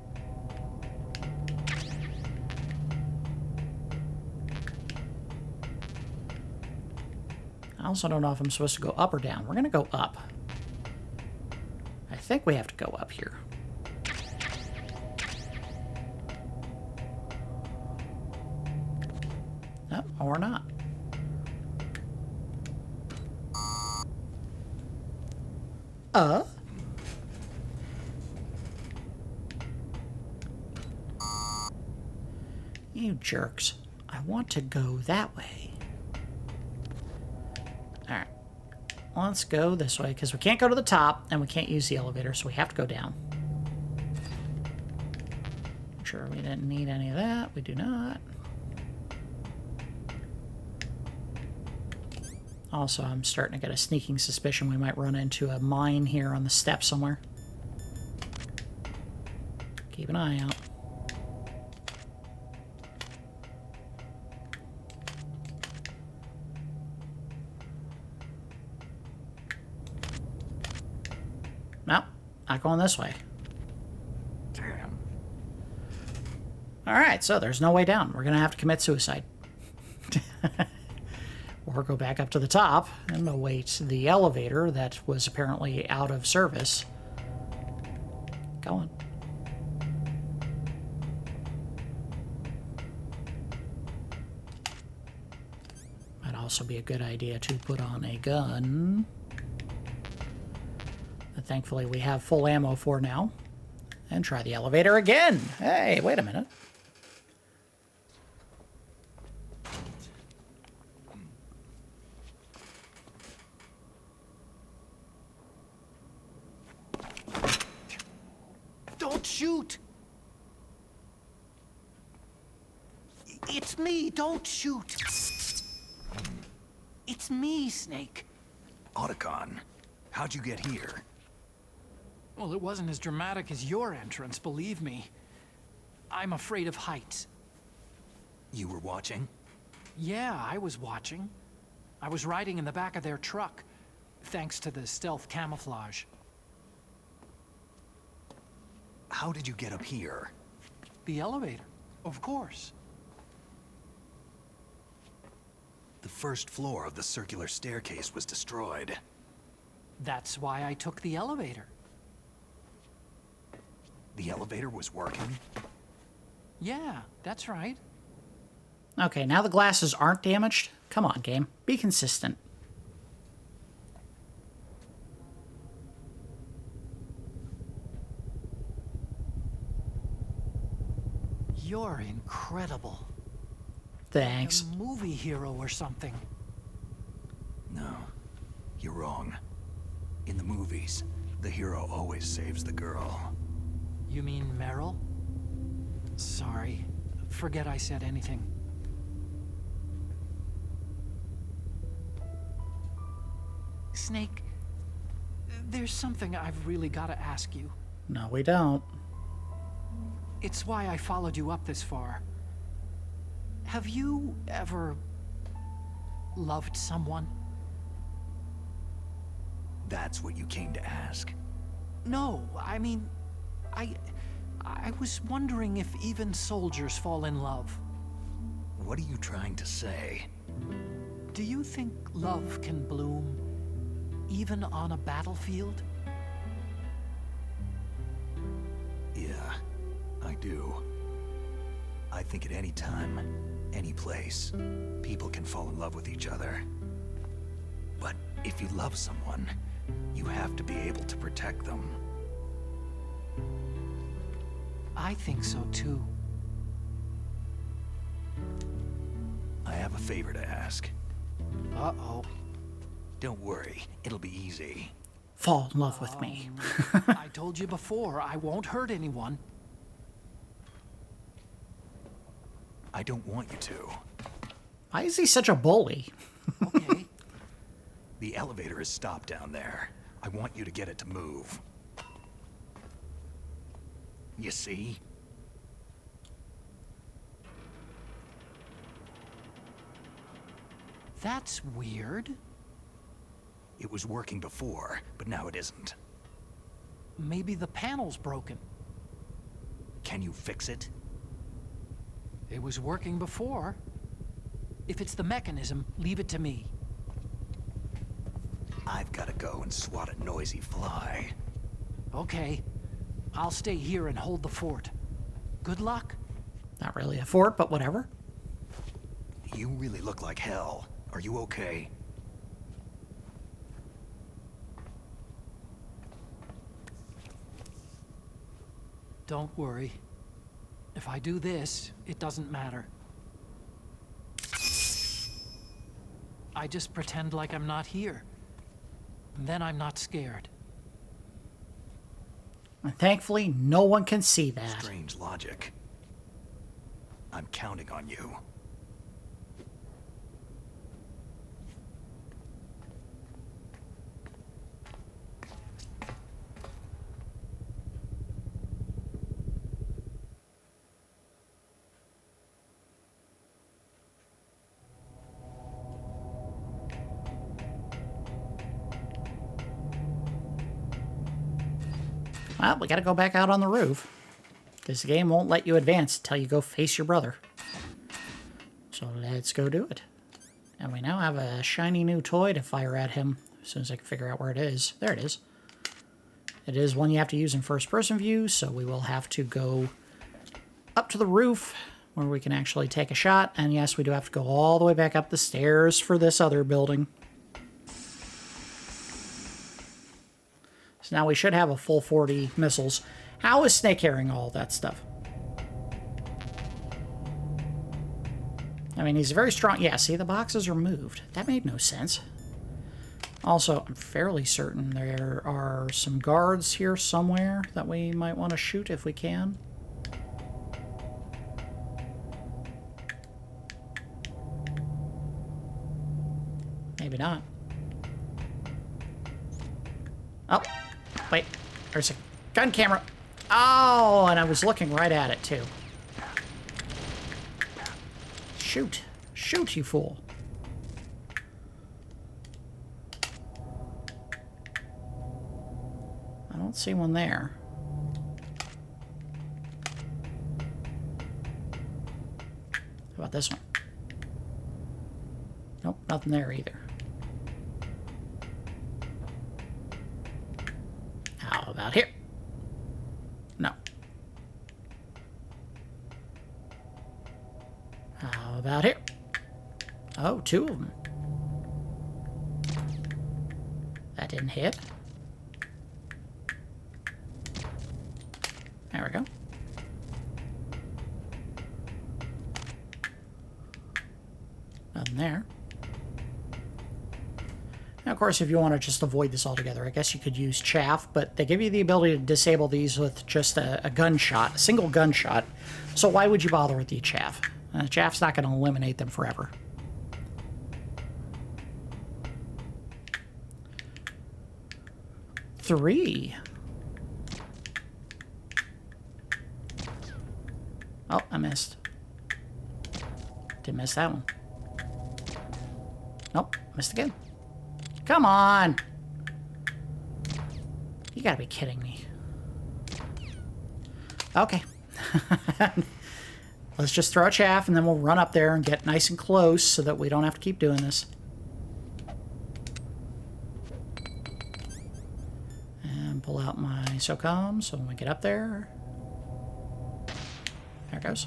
I also don't know if I'm supposed to go up or down. We're going to go up. I think we have to go up here. No, or not. You jerks. I want to go that way. Alright. Let's go this way, because we can't go to the top, and we can't use the elevator, so we have to go down. Sure, we didn't need any of that. We do not. Also, I'm starting to get a sneaking suspicion we might run into a mine here on the step somewhere. Keep an eye out. No, not going this way. Damn. Alright, so there's no way down. We're going to have to commit suicide. Or go back up to the top and await the elevator that was apparently out of service. Go on. Might also be a good idea to put on a gun. That thankfully we have full ammo for now. And try the elevator again. Hey, wait a minute. Shoot! It's me, don't shoot! It's me, Snake. Otacon, how'd you get here? Well, it wasn't as dramatic as your entrance, believe me. I'm afraid of heights. You were watching? Yeah, I was watching. I was riding in the back of their truck, thanks to the stealth camouflage. How did you get up here? The elevator, of course. The first floor of the circular staircase was destroyed. That's why I took the elevator. The elevator was working? Yeah, that's right. Okay, now the glasses aren't damaged. Come on, game. Be consistent. You're incredible. Thanks. Like a movie hero or something. No, you're wrong. In the movies, the hero always saves the girl. You mean Meryl? Sorry. Forget I said anything. Snake, there's something I've really got to ask you. No, we don't. It's why I followed you up this far. Have you ever loved someone? That's what you came to ask? No, I mean, I was wondering if even soldiers fall in love. What are you trying to say? Do you think love can bloom even on a battlefield? Yeah, I do. I think at any time, any place, people can fall in love with each other. But if you love someone, you have to be able to protect them. I think so too. I have a favor to ask. Uh-oh. Don't worry, it'll be easy. Fall in love with me. I told you before, I won't hurt anyone. I don't want you to. Why is he such a bully? Okay. The elevator is stopped down there. I want you to get it to move. You see? That's weird. It was working before, but now it isn't. Maybe the panel's broken. Can you fix it? It was working before. If it's the mechanism, leave it to me. I've got to go and swat a noisy fly. Okay. I'll stay here and hold the fort. Good luck. Not really a fort, but whatever. You really look like hell. Are you okay? Don't worry. If I do this, it doesn't matter. I just pretend like I'm not here. And then I'm not scared. And thankfully, no one can see that. Strange logic. I'm counting on you. Well, we gotta go back out on the roof. This game won't let you advance until you go face your brother. So let's go do it. And we now have a shiny new toy to fire at him as soon as I can figure out where it is. There it is. It is one you have to use in first-person view, so we will have to go up to the roof where we can actually take a shot. And yes, we do have to go all the way back up the stairs for this other building. So now we should have a full 40 missiles. How is Snake carrying all that stuff? I mean, he's very strong. Yeah, see, the boxes are moved. That made no sense. Also, I'm fairly certain there are some guards here somewhere that we might want to shoot if we can. Maybe not. Oh, wait. There's a gun camera. Oh, and I was looking right at it, too. Shoot. Shoot, you fool. I don't see one there. How about this one? Nope, nothing there either. How about here? No. How about here? Oh, two of them. That didn't hit. There we go. Nothing there. Now, of course, if you want to just avoid this altogether, I guess you could use chaff, but they give you the ability to disable these with just a gunshot, a single gunshot. So why would you bother with the chaff? Chaff's not going to eliminate them forever. Three. Oh, I missed. Didn't miss that one. Nope, missed again. Come on! You gotta be kidding me. Okay. Let's just throw a chaff and then we'll run up there and get nice and close so that we don't have to keep doing this. And pull out my SOCOM so when we get up there... There it goes.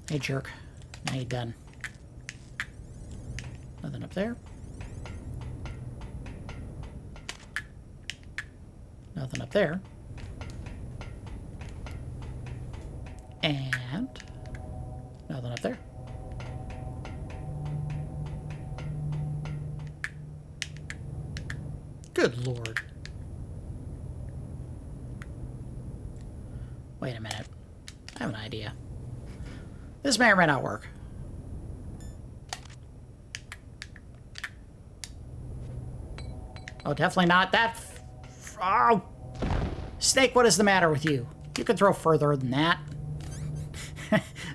Hey, jerk. Now you're done. Nothing up there. Nothing up there. And nothing up there. Good Lord. Wait a minute. I have an idea. This may or may not work. Oh, definitely not that. Oh! Snake, what is the matter with you? You can throw further than that.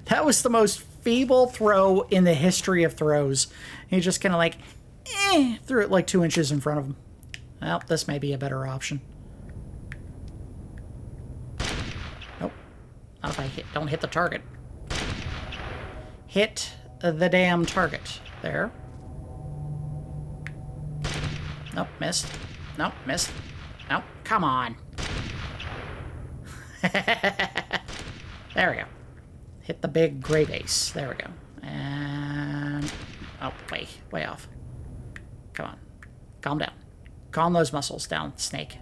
That was the most feeble throw in the history of throws. He just kind of like, threw it like 2 inches in front of him. Well, this may be a better option. Nope. Not if I don't hit the target. Hit the damn target. There. Nope, missed. Nope, missed. Nope, come on. There we go. Hit the big gray base. There we go. And... oh, way off. Come on. Calm down. Calm those muscles down, Snake.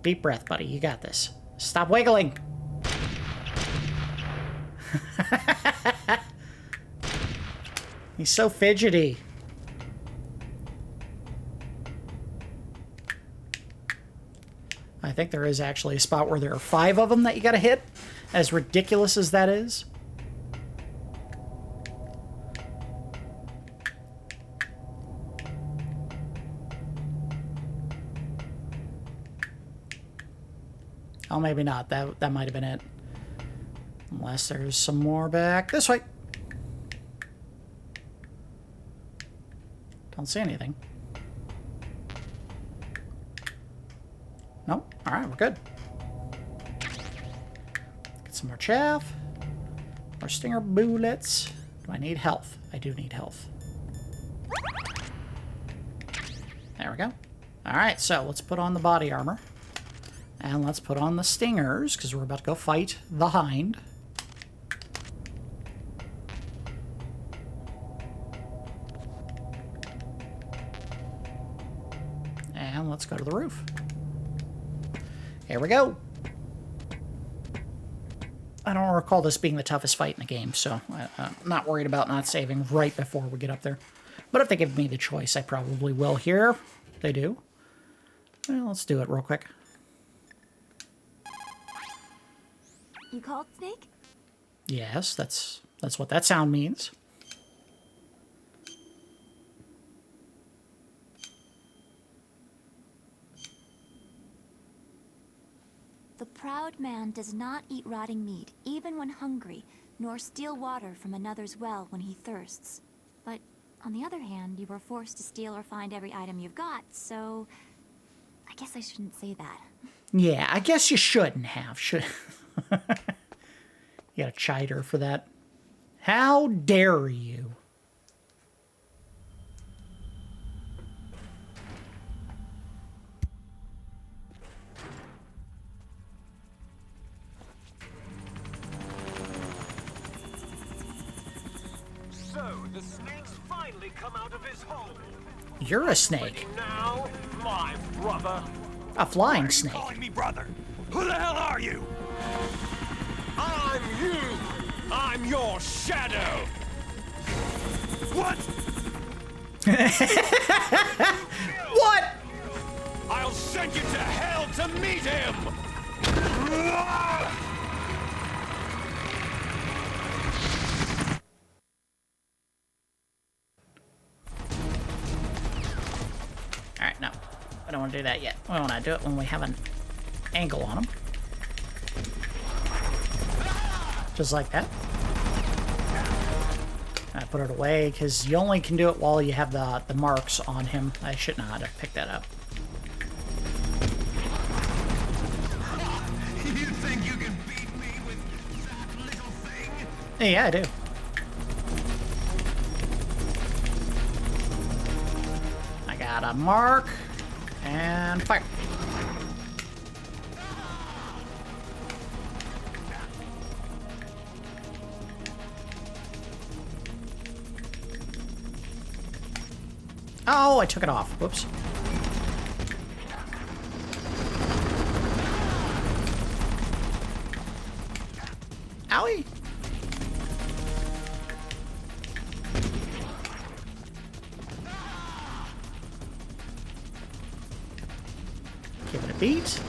Deep breath, buddy. You got this. Stop wiggling! He's so fidgety. I think there is actually a spot where there are 5 of them that you gotta hit, as ridiculous as that is. Oh, maybe not. That might have been it. Unless there's some more back this way. Don't see anything. Nope. Alright, we're good. Get some more chaff. More stinger bullets. Do I need health? I do need health. There we go. Alright, so let's put on the body armor. And let's put on the stingers, because we're about to go fight the hind. And let's go to the roof. Here we go. I don't recall this being the toughest fight in the game, so I'm not worried about not saving right before we get up there. But if they give me the choice, I probably will here. They do. Well, let's do it real quick. You called, Snake? Yes, that's what that sound means. The proud man does not eat rotting meat, even when hungry, nor steal water from another's well when he thirsts. But, on the other hand, you were forced to steal or find every item you've got, so... I guess I shouldn't say that. Yeah, I guess you shouldn't have. You gotta chide her for that. How dare you? So, the snake's finally come out of his hole. You're a snake. Now, my brother. A flying snake. Calling me brother. Who the hell are you? I'm you. I'm your shadow! What? What? I'll send you to hell to meet him! Alright, no. I don't want to do that yet. We want to do it when we have an angle on him. Just like that. I put it away because you only can do it while you have the marks on him. I should know how to pick that up. You think you can beat me with that little thing? Yeah, I do. I got a mark and fire. Oh, I took it off. Whoops. Owie. Give it a beat.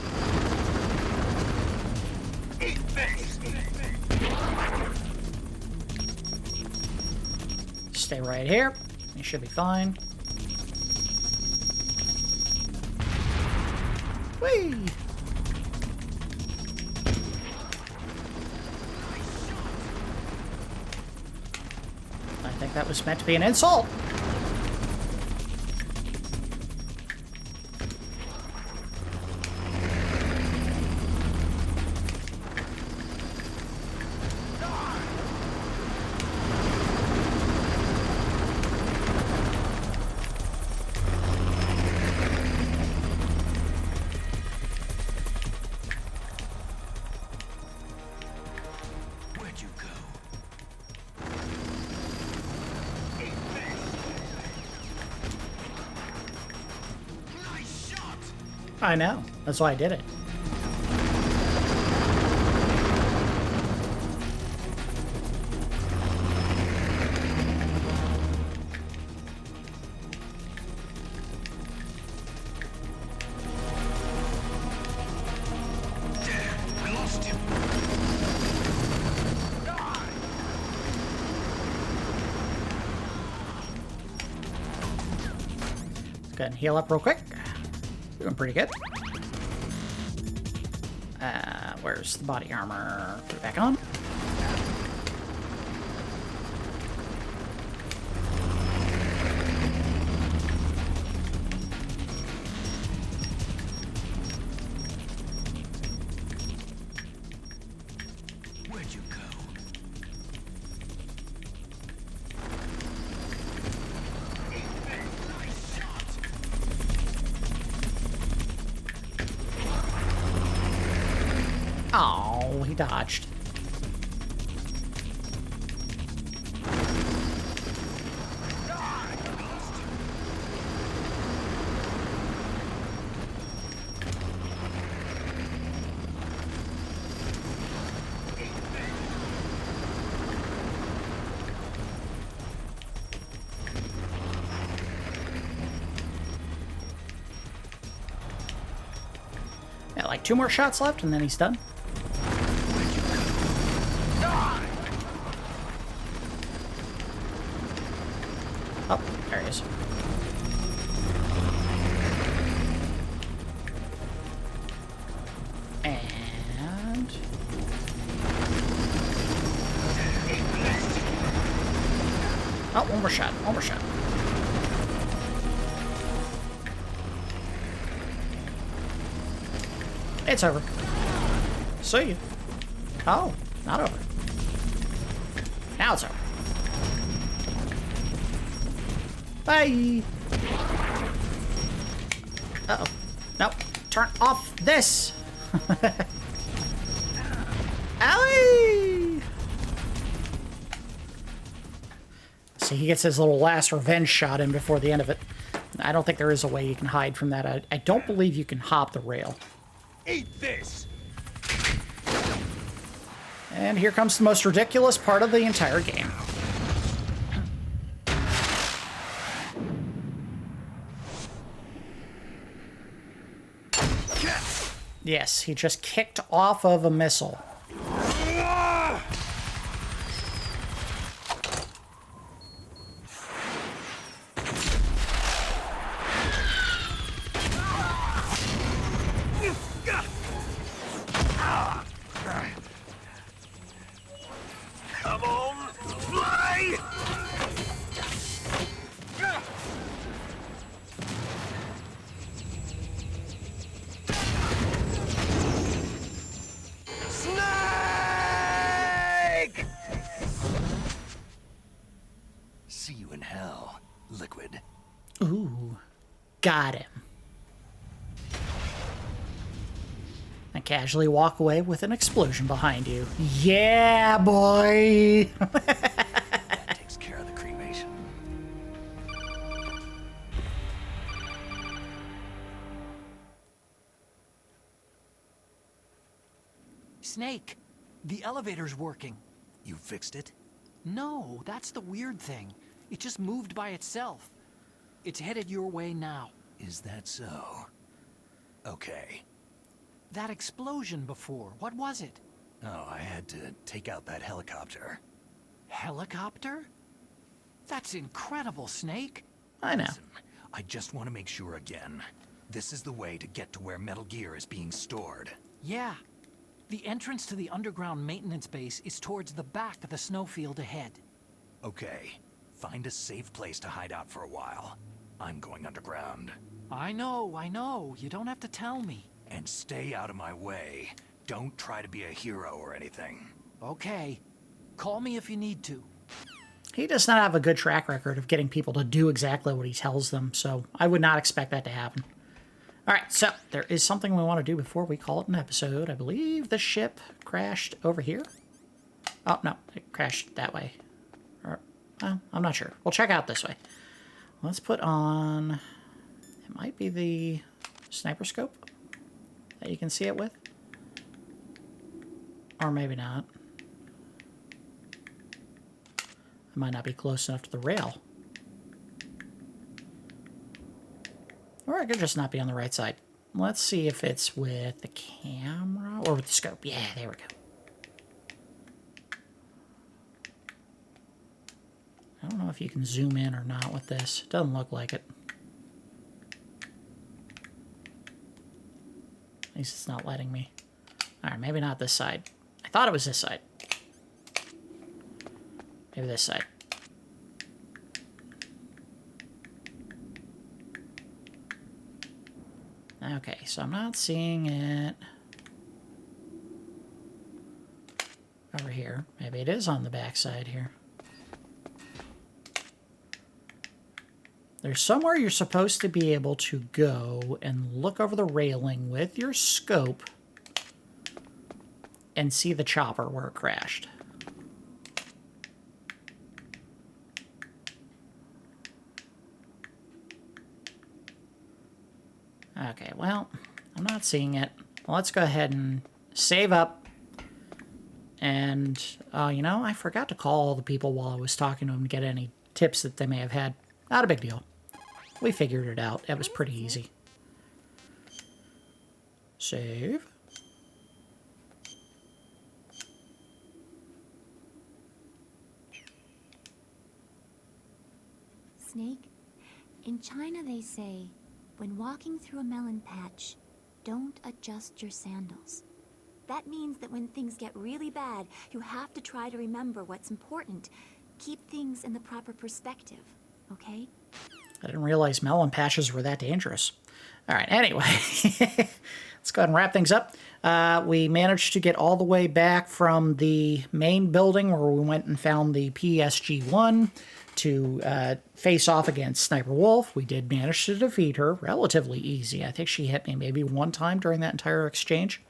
Stay right here. You should be fine. Whee! I think that was meant to be an insult. I know. That's why I did it. I lost him. Let's go ahead and heal up real quick. Doing pretty good. Where's the body armor? Put it back on. Where'd you go? Oh, he dodged. Yeah, like 2 more shots left and then he's done. Oh, there he is. And... oh, one more shot. One more shot. It's over. See you. Oh, not over. Now it's over. Bye. Uh-oh. Nope. Turn off this. Owie! See, he gets his little last revenge shot in before the end of it. I don't think there is a way you can hide from that. I don't believe you can hop the rail. Eat this! And here comes the most ridiculous part of the entire game. Yes, he just kicked off of a missile. Come on, fly! Snake! See you in hell, Liquid. Ooh, got him. And casually walk away with an explosion behind you. Yeah, boy! That takes care of the cremation. Snake, the elevator's working. You fixed it? No, that's the weird thing. It just moved by itself. It's headed your way now. Is that so? Okay. That explosion before, what was it? Oh, I had to take out that helicopter. Helicopter? That's incredible, Snake. I know. Listen, I just want to make sure again. This is the way to get to where Metal Gear is being stored. Yeah. The entrance to the underground maintenance base is towards the back of the snowfield ahead. Okay. Find a safe place to hide out for a while. I'm going underground. I know. You don't have to tell me. And stay out of my way. Don't try to be a hero or anything. Okay. Call me if you need to. He does not have a good track record of getting people to do exactly what he tells them, so I would not expect that to happen. Alright, so there is something we want to do before we call it an episode. I believe the ship crashed over here. Oh, no, it crashed that way. Or, well, I'm not sure. We'll check out this way. Let's put on... It might be the sniper scope that you can see it with. Or maybe not. I might not be close enough to the rail. Or I could just not be on the right side. Let's see if it's with the camera or with the scope. Yeah, there we go. I don't know if you can zoom in or not with this. Doesn't look like it. At least it's not letting me. Alright, maybe not this side. I thought it was this side. Maybe this side. Okay, so I'm not seeing it over here. Maybe it is on the back side here. There's somewhere you're supposed to be able to go and look over the railing with your scope and see the chopper where it crashed. Okay, well, I'm not seeing it. Well, let's go ahead and save up. And, you know, I forgot to call all the people while I was talking to them to get any tips that they may have had. Not a big deal. We figured it out. It was pretty easy. Save. Snake, in China they say, when walking through a melon patch, don't adjust your sandals. That means that when things get really bad, you have to try to remember what's important. Keep things in the proper perspective, okay? I didn't realize melon patches were that dangerous. All right, anyway, let's go ahead and wrap things up. We managed to get all the way back from the main building where we went and found the PSG-1 to face off against Sniper Wolf. We did manage to defeat her relatively easy. I think she hit me maybe one time during that entire exchange.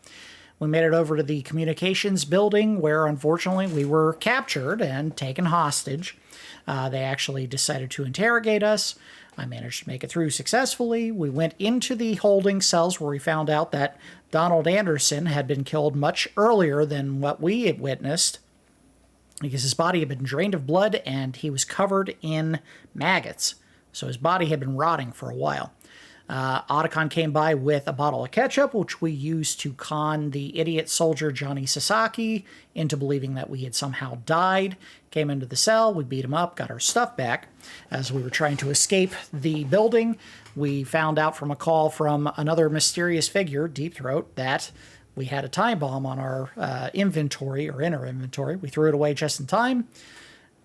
We made it over to the communications building where, unfortunately, we were captured and taken hostage. They actually decided to interrogate us. I managed to make it through successfully. We went into the holding cells where we found out that Donald Anderson had been killed much earlier than what we had witnessed, because his body had been drained of blood and he was covered in maggots. So his body had been rotting for a while. Otacon came by with a bottle of ketchup, which we used to con the idiot soldier Johnny Sasaki into believing that we had somehow died. Came into the cell, we beat him up, got our stuff back. As we were trying to escape the building, we found out from a call from another mysterious figure, Deep Throat, that we had a time bomb on our inventory, or in our inventory. We threw it away just in time.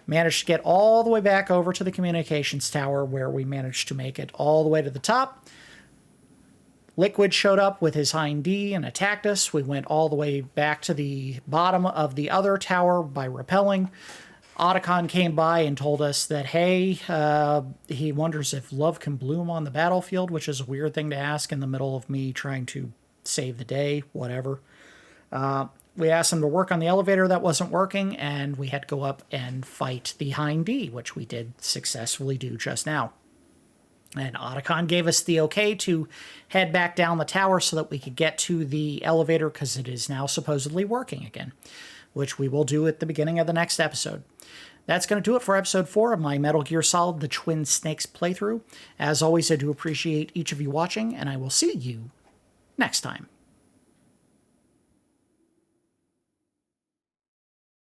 Managed to get all the way back over to the communications tower, where we managed to make it all the way to the top. Liquid showed up with his hind D and attacked us. We went all the way back to the bottom of the other tower by rappelling. Otacon came by and told us that, hey, he wonders if love can bloom on the battlefield, which is a weird thing to ask in the middle of me trying to save the day, whatever. We asked him to work on the elevator that wasn't working, and we had to go up and fight the Hind D, which we did successfully do just now. And Otacon gave us the okay to head back down the tower so that we could get to the elevator, because it is now supposedly working again, which we will do at the beginning of the next episode. That's going to do it for episode 4 of my Metal Gear Solid The Twin Snakes playthrough. As always, I do appreciate each of you watching, and I will see you next time.